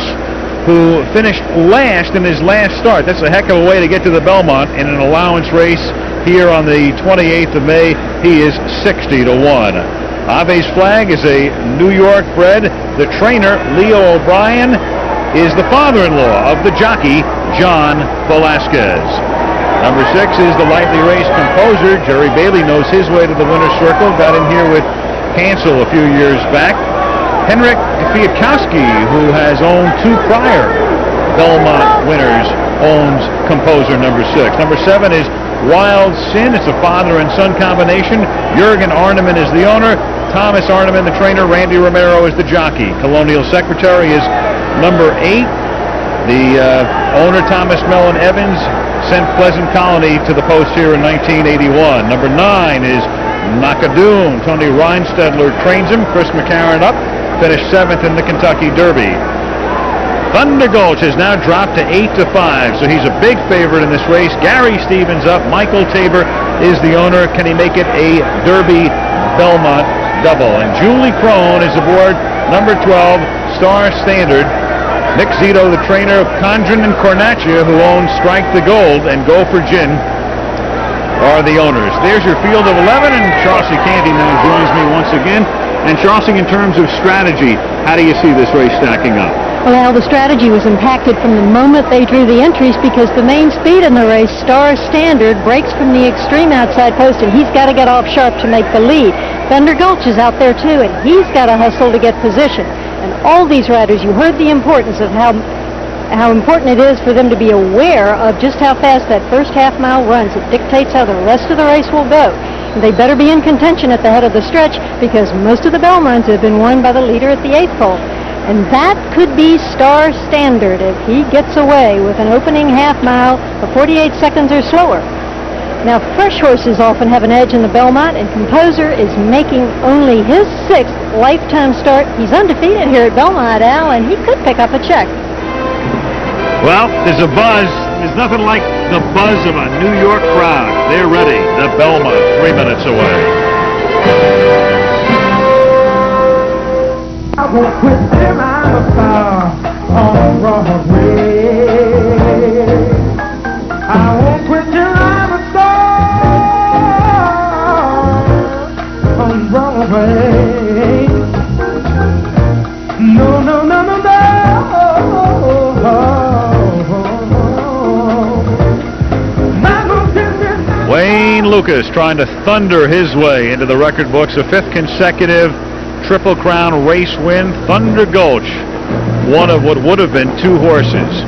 who finished last in his last start. That's a heck of a way to get to the Belmont in an allowance race here on the 28th of May. He is 60-1. Ave's Flag is a New York bred. The trainer, Leo O'Brien, is the father-in-law of the jockey, John Velasquez. Number 6 is the lightly raced Composer. Jerry Bailey knows his way to the winner's circle. Got in here with Hansel a few years back. Henrik Kwiatkowski, who has owned 2 prior Belmont winners, owns Composer number 6. Number 7 is Wild Sin. It's a father and son combination. Jürgen Arneman is the owner. Thomas Arneman, the trainer. Randy Romero is the jockey. Colonial Secretary is number 8. The owner, Thomas Mellon Evans, sent Pleasant Colony to the post here in 1981. Number 9 is Nakadoon. Tony Reinstedler trains him. Chris McCarron up. Finished 7th in the Kentucky Derby. Thunder Gulch has now dropped to 8-5, so he's a big favorite in this race. Gary Stevens up. Michael Tabor is the owner. Can he make it a Derby Belmont double? And Julie Crone is aboard number 12, Star Standard. Nick Zito, the trainer of Condren and Cornacchia, who owns Strike the Gold and Go for Gin, are the owners. There's your field of 11, and Chauncey Canty now joins me once again. And Chauncey, in terms of strategy, how do you see this race stacking up? Well, the strategy was impacted from the moment they drew the entries because the main speed in the race, Star Standard, breaks from the extreme outside post, and he's got to get off sharp to make the lead. Thunder Gulch is out there too, and he's got to hustle to get position. And all these riders, you heard the importance of how important it is for them to be aware of just how fast that first half-mile runs. It dictates how the rest of the race will go. And they better be in contention at the head of the stretch because most of the Belmonts have been won by the leader at the 8th pole. And that could be Star Standard if he gets away with an opening half-mile of 48 seconds or slower. Now, fresh horses often have an edge in the Belmont, and Composer is making only his 6th lifetime start. He's undefeated here at Belmont, Al, and he could pick up a check. Well, there's a buzz. There's nothing like the buzz of a New York crowd. They're ready. The Belmont, 3 minutes away. I won't quit till I'm a star on Broadway. I won't quit till I'm a star on Broadway. No, no, no, no, no. Wayne Lukas trying to thunder his way into the record books. A 5th consecutive Triple Crown race win. Thunder Gulch, one of what would have been 2 horses.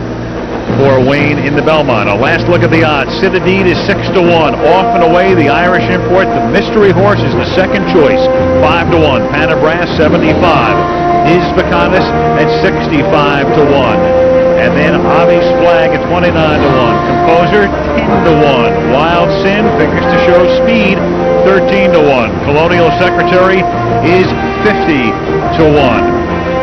for Wayne in the Belmont. A last look at the odds. Citadine is 6-1. Off and away, the Irish import. The mystery horse is the second choice, 5-1. Panabras, 75. Preakness at 65-1. And then Avi's Flag at 29-1. Composer, 10-1. Wild Sin figures to show speed, 13-1. Colonial Secretary is 50-1.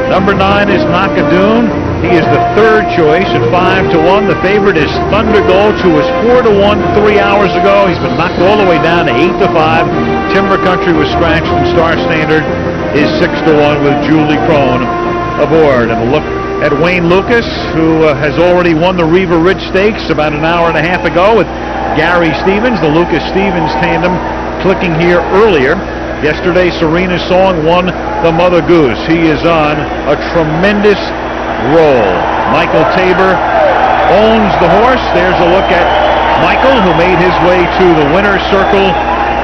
Number 9 is Nakadoon. He is the third choice at 5-1. The favorite is Thunder Gulch, who was 4-1 3 hours ago. He's been knocked all the way down to 8-5. Timber Country was scratched, and Star Standard is 6-1 with Julie Crone aboard. And a look at Wayne Lukas, who has already won the Riva Ridge Stakes about an hour and a half ago with Gary Stevens. The Lucas-Stevens tandem clicking here earlier. Yesterday, Serena Song won the Mother Goose. He is on a tremendous roll. Michael Tabor owns the horse. There's a look at Michael, who made his way to the winner's circle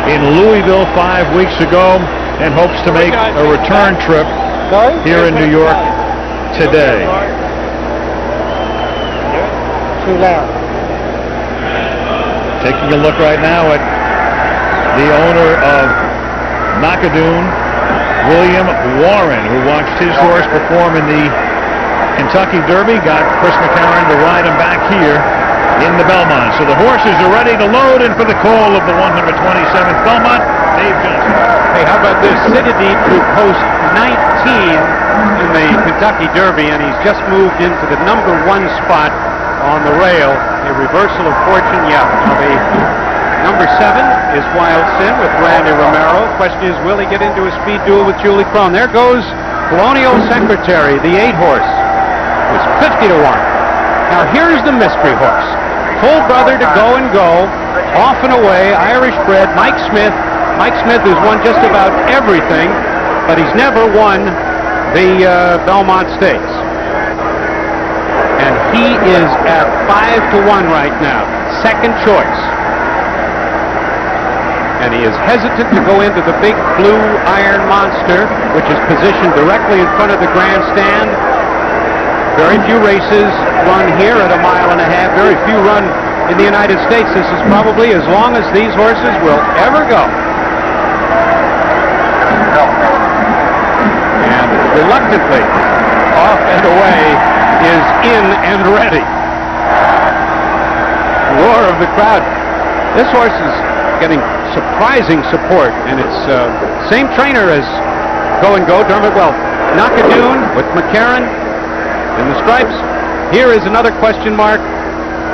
in Louisville 5 weeks ago and hopes to make a return trip here in New York today. Taking a look right now at the owner of Nakadoon, William Warren, who watched his horse perform in the Kentucky Derby, got Chris McCarron to ride him back here in the Belmont. So the horses are ready to load in for the call of the 127th Belmont. Dave Johnson. Hey, how about this? Citadine threw post 19 in the Kentucky Derby, and he's just moved into the number 1 spot on the rail. A reversal of fortune, yeah. Now the number 7 is Wild Sin with Randy Romero. Question is, will he get into a speed duel with Julie Crone? There goes Colonial Secretary, the 8 horse. It's 50-1. Now here's the mystery horse. Full brother to Go and Go. Off and away, Irish bred, Mike Smith. Mike Smith has won just about everything, but he's never won the Belmont Stakes. And he is at 5-1 right now. Second choice. And he is hesitant to go into the big blue iron monster, which is positioned directly in front of the grandstand. Very few races run here at 1.5 miles. Very few run in the United States. This is probably as long as these horses will ever go. And reluctantly, off and away is in and ready. Roar of the crowd. This horse is getting surprising support, and it's same trainer as Go and Go, Dermot Wells. Nakadoon with McCarron in the stripes. Here is another question mark.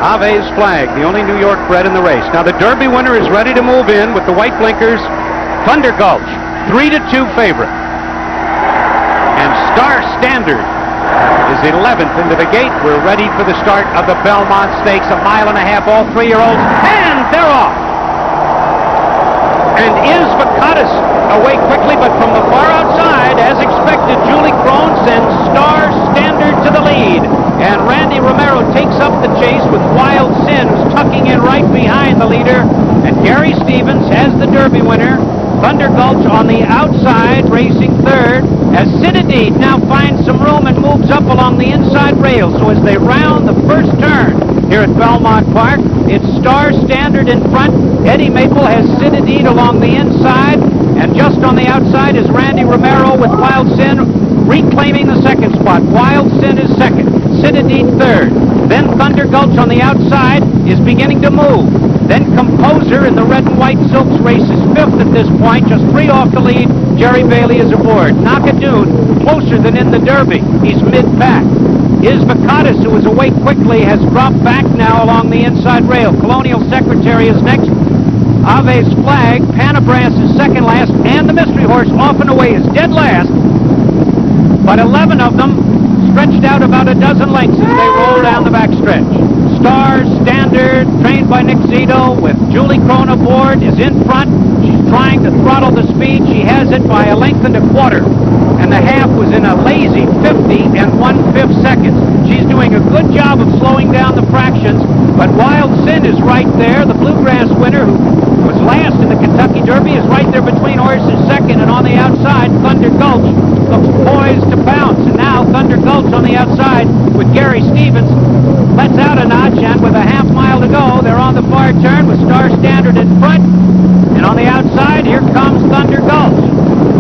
Avi's Flag, the only New York bred in the race. Now the Derby winner is ready to move in with the white blinkers. Thunder Gulch, 3-2 favorite. And Star Standard is 11th into the gate. We're ready for the start of the Belmont Stakes, 1.5 miles, all 3-year-olds, and they're off. And is Vacatus away quickly, but from the far outside, as expected, Julie Crone sends Star Standard to the lead. And Randy Romero takes up the chase with Wild Sin, who's tucking in right behind the leader. And Gary Stevens has the Derby winner. Thunder Gulch on the outside, racing third, as Citadine now finds some room and moves up along the inside rail. So as they round the first turn here at Belmont Park, it's Star Standard in front. Eddie Maple has Citadine along the inside, and just on the outside is Randy Romero with Wild Sin reclaiming the second spot. Wild Sin is second, Citadine third. Then Thunder Gulch on the outside is beginning to move. Then Composer in the red and white silks races fifth at this point, just 3 off the lead. Jerry Bailey is aboard. Nakadoon closer than in the Derby. He's mid-pack. Is Vacatus, who was away quickly, has dropped back now along the inside rail. Colonial Secretary is next. Avi's Flag, Panabras is second last, and the mystery horse off and away is dead last. But 11 of them stretched out about a dozen lengths as they roll down the backstretch. Star Standard, trained by Nick Zito, with Julie Crone aboard, is in front. She's trying to throttle the speed. She has it by 1.25 lengths. And the half was in a lazy 50 and 1/5 seconds. She's doing a good job of slowing down the fractions, but Wild Sin is right there. The Bluegrass winner, who was last in the Kentucky Derby, is right there between horses second, and on the outside, Thunder Gulch looks poised to pounce. And now Thunder Gulch on the outside with Gary Stevens lets out a notch, and with a half mile to go, they're on the far turn with Star Standard in front. And on the outside, here comes Thunder Gulch.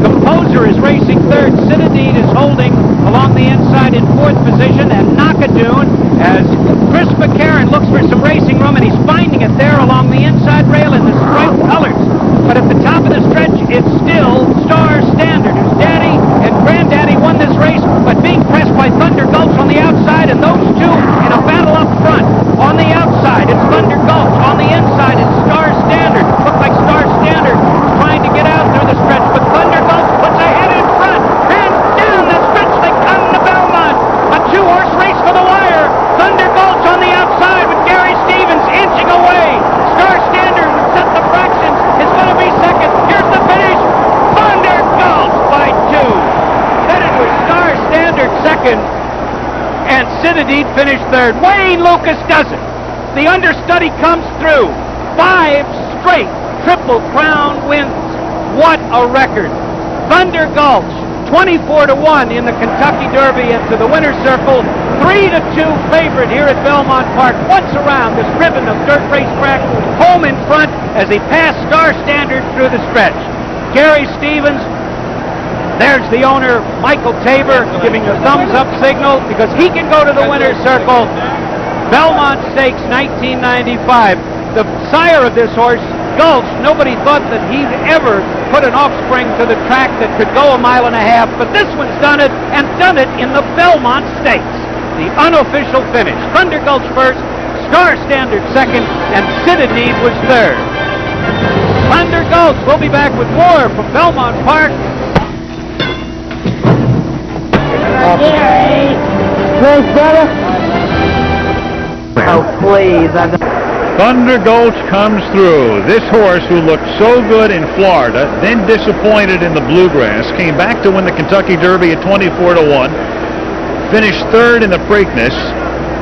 Composer is racing third. Citadine is holding along the inside in fourth position, and Knockadoon, as Chris McCarron looks for some racing room, and he's finding it there along the inside rail in the striped colors. But at the top of the stretch, it's still Star Standard, whose daddy and granddaddy won this race, but being pressed by Thunder Gulch on the outside, and those two in a battle up front. On the outside, it's Thunder Gulch. On the inside, it's Star Standard. Looks like Star Standard is trying to get out through the stretch, but Thunder Gulch puts ahead in front, and down the stretch they come to Belmont. A two-horse race for the wire. Thunder Gulch on the outside with Gary Stevens inching away. Star Standard would set the fractions. It's going to be second. Here's the finish. Thunder Gulch by 2. Then it was Star Standard second, and Citadine finished third. Wayne Lukas does it. The understudy comes through. 5 straight Triple Crown wins. What a record. Thunder Gulch, 24-1 in the Kentucky Derby, and to the winner's circle, 3-2 favorite here at Belmont Park. Once around this ribbon of dirt racetrack, home in front as he passed Star Standard through the stretch. Gary Stevens, there's the owner, Michael Tabor, giving a thumbs-up signal because he can go to the winner's circle. Belmont Stakes 1995. The sire of this horse, Gulch, nobody thought that he'd ever put an offspring to the track that could go 1.5 miles, but this one's done it, and done it in the Belmont Stakes. The unofficial finish. Thunder Gulch first, Star Standard second, and Citadine was third. Thunder Gulch. We'll be back with more from Belmont Park. Gary! Please, brother? Oh, please. Thunder Gulch comes through. This horse, who looked so good in Florida, then disappointed in the Bluegrass, came back to win the Kentucky Derby at 24-1, finished third in the Preakness,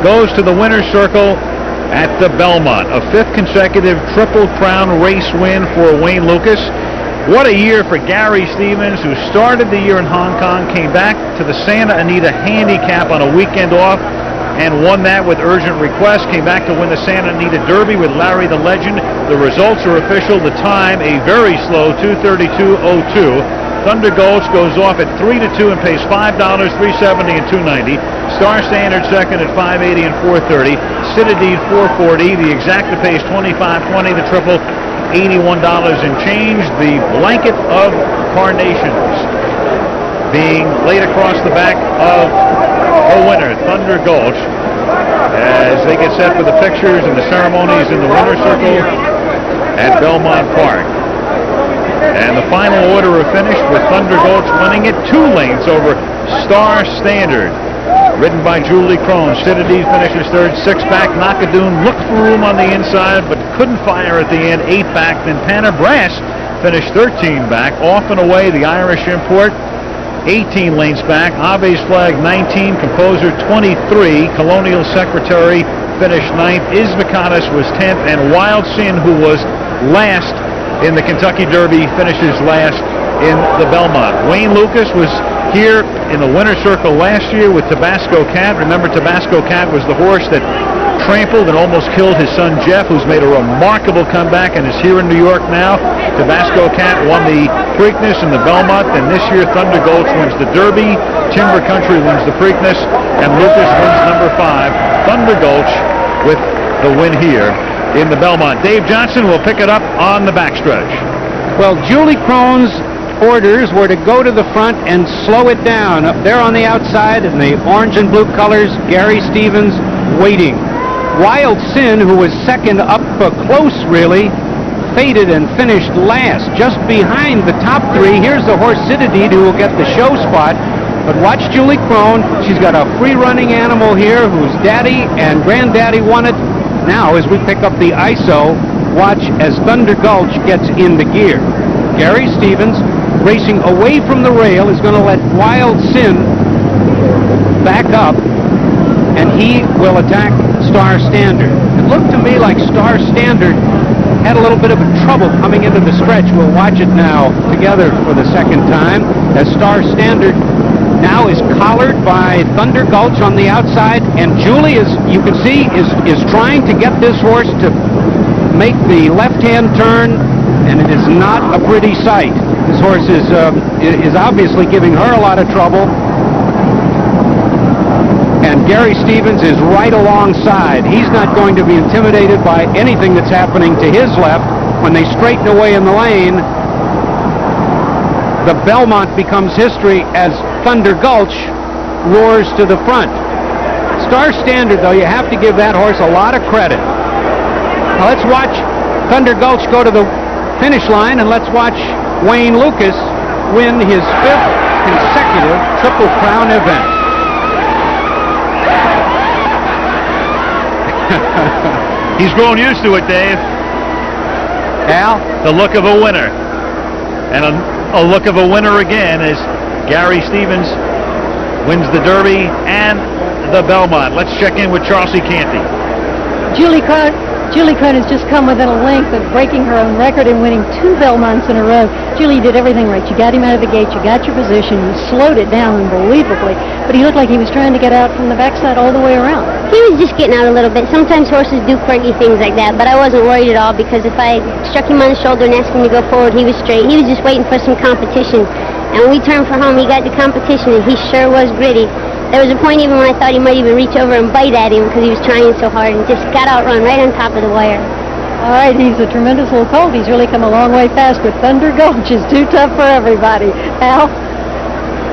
goes to the winner's circle at the Belmont. A 5th consecutive Triple Crown race win for Wayne Lukas. What a year for Gary Stevens, who started the year in Hong Kong, came back to the Santa Anita Handicap on a weekend off, and won that with urgent request. Came back to win the Santa Anita Derby with Larry the Legend. The results are official. The time, a very slow 2:32:02. Thunder Gulch goes off at 3-2 and pays $5, $3.70 and $2.90. Star Standard second at $5.80 and $4.30. Citadine $4.40. The Exacta pays $25.20. The Triple $81 and change. The Blanket of Carnations being laid across the back of the winner, Thunder Gulch, as they get set for the pictures and the ceremonies in the winner's circle at Belmont Park. And the final order of finish with Thunder Gulch winning it 2 lengths over Star Standard, ridden by Julie Crone. Citadine finishes third. 6 back. Knockadoon looked for room on the inside, but couldn't fire at the end. 8 back. Then Panna Brass finished 13 back. Off and away, the Irish import, 18 lengths back. Aves Flag 19, Composer 23, Colonial Secretary finished 9th, Isvakanis was 10th, and Wild Sin, who was last in the Kentucky Derby, finishes last in the Belmont. Wayne Lukas was here in the winner's circle last year with Tabasco Cat. Remember, Tabasco Cat was the horse that trampled and almost killed his son Jeff, who's made a remarkable comeback and is here in New York now. Tabasco Cat won the Preakness and the Belmont, and this year Thunder Gulch wins the Derby, Timber Country wins the Preakness, and Lukas wins number 5. Thunder Gulch with the win here in the Belmont. Dave Johnson will pick it up on the backstretch. Well, Julie Crone's orders were to go to the front and slow it down. Up there on the outside in the orange and blue colors, Gary Stevens waiting. Wild Sin, who was second up close really, faded and finished last, just behind the top 3. Here's the horse Citadine, who will get the show spot. But watch Julie Crone. She's got a free-running animal here whose daddy and granddaddy won it. Now, as we pick up the ISO, watch as Thunder Gulch gets into gear. Gary Stevens racing away from the rail, is going to let Wild Sin back up, and he will attack Star Standard. It looked to me like Star Standard had a little bit of trouble coming into the stretch. We'll watch it now together for the second time, as Star Standard now is collared by Thunder Gulch on the outside, and Julie, as you can see, is trying to get this horse to make the left-hand turn, and it is not a pretty sight. This horse is obviously giving her a lot of trouble, and Gary Stevens is right alongside. He's not going to be intimidated by anything that's happening to his left. When they straighten away in the lane, the Belmont becomes history as Thunder Gulch roars to the front. Star Standard, though, you have to give that horse a lot of credit. Now let's watch Thunder Gulch go to the finish line, and let's watch Wayne Lukas win his 5th consecutive Triple Crown event. He's grown used to it, Dave. Al? The look of a winner. And a look of a winner again as Gary Stevens wins the Derby and the Belmont. Let's check in with Chelsea Canty. Julie Crone has just come within a length of breaking her own record and winning 2 Belmonts in a row. Julie, you did everything right. You got him out of the gate, you got your position, you slowed it down unbelievably, but he looked like he was trying to get out from the backside all the way around. He was just getting out a little bit. Sometimes horses do quirky things like that, but I wasn't worried at all, because if I struck him on the shoulder and asked him to go forward, he was straight. He was just waiting for some competition. And when we turned for home, he got the competition, and he sure was gritty. There was a point even when I thought he might even reach over and bite at him because he was trying so hard, and just got outrun right on top of the wire. All right, he's a tremendous little colt. He's really come a long way fast, but Thunder Gulch is too tough for everybody. Al?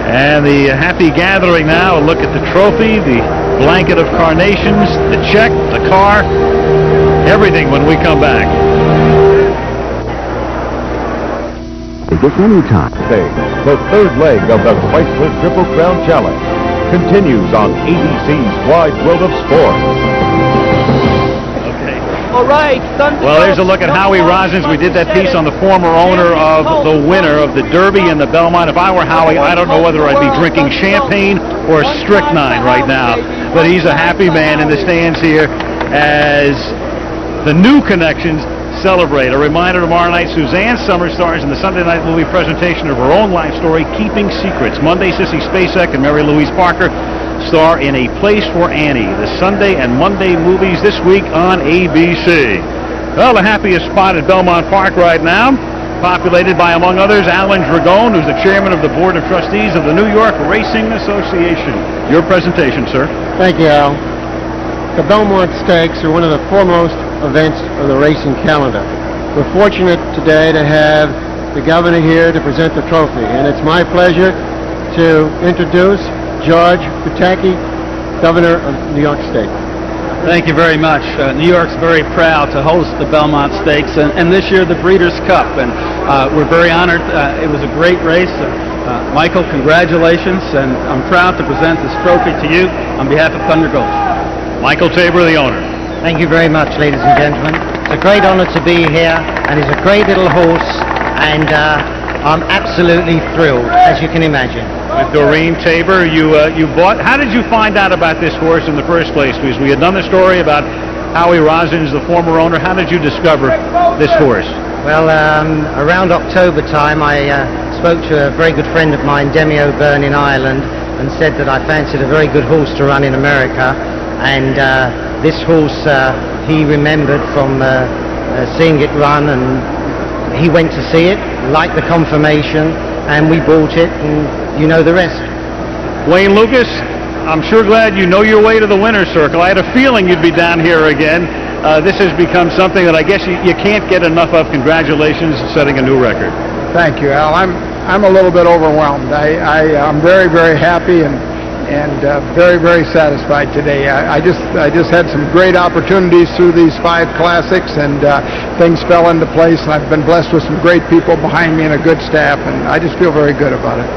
And the happy gathering now. A look at the trophy, the blanket of carnations, the check, the car, everything when we come back. Anytime. The third leg of the Chrysler Triple Crown Challenge continues on ABC's Wide World of Sport. Okay. All right, Well, there's a look at Howie Rosins. We did that piece on the former owner of the winner of the Derby and the Belmont. If I were Howie, I don't know whether I'd be drinking champagne or strychnine right now. But he's a happy man in the stands here as the new connections celebrate. A reminder, tomorrow night, Suzanne Summers stars in the Sunday night movie presentation of her own life story, Keeping Secrets. Monday, Sissy Spacek and Mary Louise Parker star in A Place for Annie. The Sunday and Monday movies this week on ABC. Well, the happiest spot at Belmont Park right now, populated by, among others, Alan Dragone, who's the chairman of the Board of Trustees of the New York Racing Association. Your presentation, sir. Thank you, Al. The Belmont Stakes are one of the foremost events of the racing calendar. We're fortunate today to have the governor here to present the trophy, and it's my pleasure to introduce George Pataki, governor of New York State. Thank you very much. New York's very proud to host the Belmont Stakes, and this year the Breeders' Cup, and we're very honored. It was a great race. Michael, congratulations, and I'm proud to present this trophy to you on behalf of Thunder Gulch. Michael Tabor, the owner. Thank you very much, ladies and gentlemen. It's a great honor to be here, and he's a great little horse, and I'm absolutely thrilled, as you can imagine. With Doreen Tabor, you bought. How did you find out about this horse in the first place? Because we had done the story about Howie Rosins, the former owner. How did you discover this horse? Well, around October time, I spoke to a very good friend of mine, Demi O'Byrne in Ireland, and said that I fancied a very good horse to run in America. And this horse he remembered from seeing it run, and he went to see it, liked the conformation, and we bought it, and you know the rest. Wayne Lukas, I'm sure glad you know your way to the winner's circle. I had a feeling you'd be down here again. This has become something that I guess you can't get enough of. Congratulations on setting a new record. Thank you, Al. I'm a little bit overwhelmed. I'm very, very happy and very, very satisfied today. I just had some great opportunities through these 5 classics, and things fell into place, and I've been blessed with some great people behind me and a good staff, and I just feel very good about it.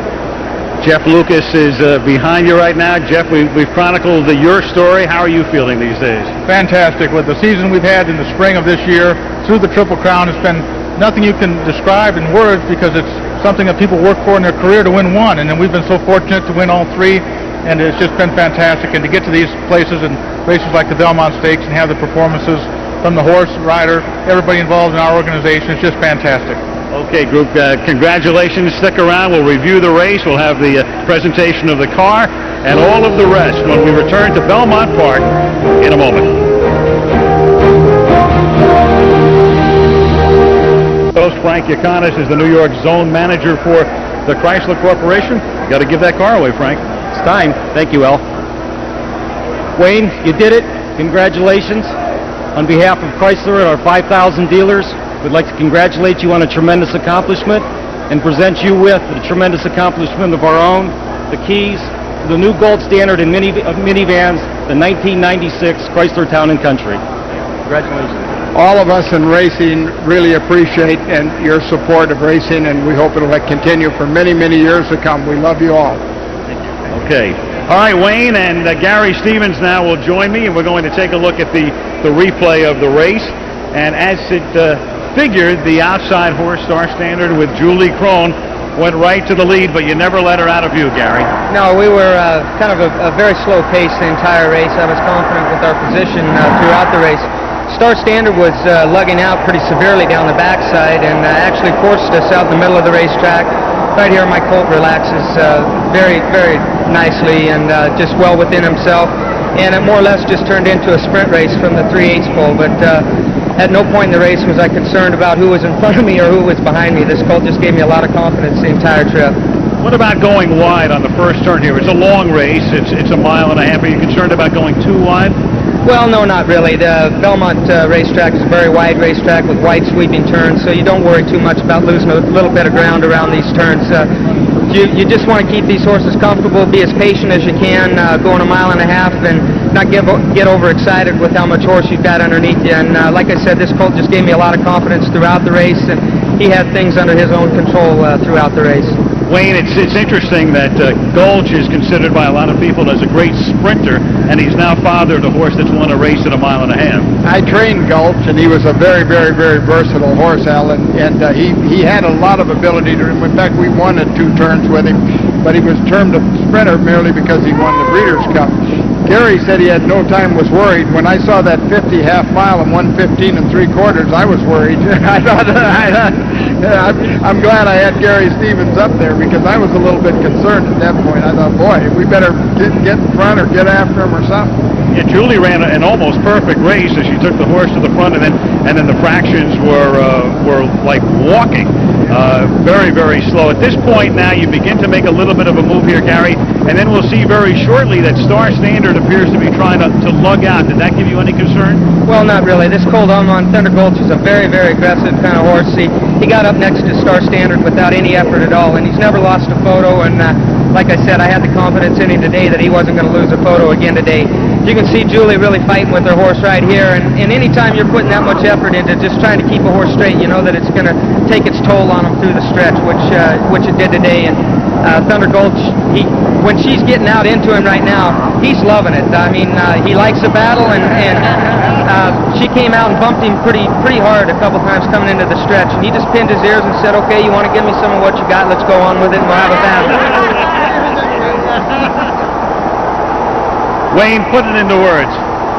Jeff Lukas is behind you right now. Jeff, we've chronicled your story. How are you feeling these days? Fantastic. With the season we've had in the spring of this year through the Triple Crown, it's been nothing you can describe in words because it's something that people work for in their career to win one, and then we've been so fortunate to win all three, and it's just been fantastic. And to get to these places and races like the Belmont Stakes and have the performances from the horse, rider, everybody involved in our organization, it's just fantastic. Okay, group, congratulations. Stick around. We'll review the race. We'll have the presentation of the car and all of the rest when we return to Belmont Park in a moment. Host Frank Yaconis is the New York Zone Manager for the Chrysler Corporation. Got to give that car away, Frank. It's time. Thank you, Al. Wayne, you did it. Congratulations. On behalf of Chrysler and our 5,000 dealers, we'd like to congratulate you on a tremendous accomplishment and present you with the tremendous accomplishment of our own, the keys to the new gold standard in minivans, the 1996 Chrysler Town & Country. Congratulations. All of us in racing really appreciate and your support of racing, and we hope it'll continue for many, many years to come. We love you all. Okay. All right, Wayne and Gary Stevens now will join me, and we're going to take a look at the replay of the race. And as it figured, the outside horse, Star Standard, with Julie Crone, went right to the lead, but you never let her out of view, Gary. No, we were kind of a very slow pace the entire race. I was confident with our position throughout the race. Star Standard was lugging out pretty severely down the backside and actually forced us out in the middle of the racetrack. Right here, my colt relaxes very, very nicely and just well within himself. And it more or less just turned into a sprint race from the 3/8 pole. But at no point in the race was I concerned about who was in front of me or who was behind me. This colt just gave me a lot of confidence the entire trip. What about going wide on the first turn here? It's a long race. It's a mile and a half. Are you concerned about going too wide? Well, no, not really. The Belmont racetrack is a very wide racetrack with wide sweeping turns, so you don't worry too much about losing a little bit of ground around these turns. You just want to keep these horses comfortable, be as patient as you can, going a mile and a half, and not get overexcited with how much horse you've got underneath you. And like I said, this colt just gave me a lot of confidence throughout the race, and he had things under his own control throughout the race. Wayne, it's interesting that Gulch is considered by a lot of people as a great sprinter, and he's now fathered a horse that's won a race at a mile and a half. I trained Gulch, and he was a very, very, very versatile horse, Alan, and he had a lot of ability to him. In fact, we won at 2 turns with him, but he was termed a sprinter merely because he won the Breeders' Cup. Gary said he had no time, was worried. When I saw that 50 half mile and 1:15 3/4, I was worried. I'm glad I had Gary Stevens up there because I was a little bit concerned at that point. I thought, boy, we better get in front or get after him or something. Yeah, Julie ran an almost perfect race as she took the horse to the front, and then the fractions were like walking. Very, very slow. At this point now, you begin to make a little bit of a move here, Gary, and then we'll see very shortly that Star Standard appears to be trying to lug out. Did that give you any concern? Well, not really. This colt on Thunder Gulch is a very, very aggressive kind of horse. He got up next to Star Standard without any effort at all, and he's never lost a photo. And like I said, I had the confidence in him today that he wasn't going to lose a photo again today. You can see Julie really fighting with her horse right here, and any time you're putting that much effort into just trying to keep a horse straight, you know that it's going to take its toll on him through the stretch, which it did today. And Thunder Gulch, when she's getting out into him right now, he's loving it. I mean, he likes the battle, and she came out and bumped him pretty hard a couple times coming into the stretch, and he just pinned his ears and said, "Okay, you want to give me some of what you got? Let's go on with it, and we'll have a battle." Wayne, put it into words.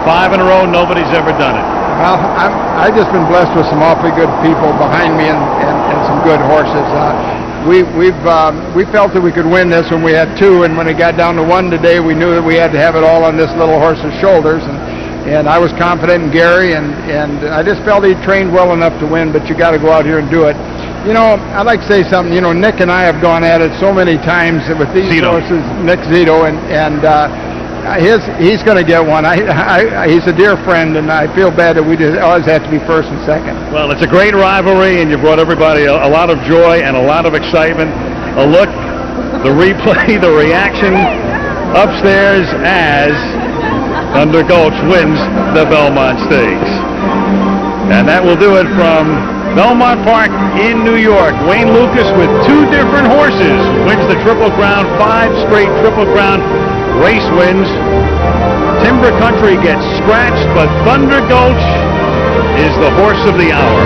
5 in a row, nobody's ever done it. Well, I've just been blessed with some awfully good people behind me and some good horses. We felt that we could win this when we had 2, and when it got down to 1 today, we knew that we had to have it all on this little horse's shoulders, and I was confident in Gary, and I just felt he trained well enough to win, but you got to go out here and do it. You know, I'd like to say something. You know, Nick and I have gone at it so many times with these horses, Nick Zito, and he's going to get one. He's a dear friend, and I feel bad that we always have to be first and second. Well, it's a great rivalry, and you brought everybody a lot of joy and a lot of excitement. A look, the replay, the reaction upstairs as Thunder Gulch wins the Belmont Stakes. And that will do it from Belmont Park in New York. Wayne Lukas with 2 different horses wins the Triple Crown, 5 straight Triple Crown race wins. Timber Country gets scratched, but Thunder Gulch is the horse of the hour.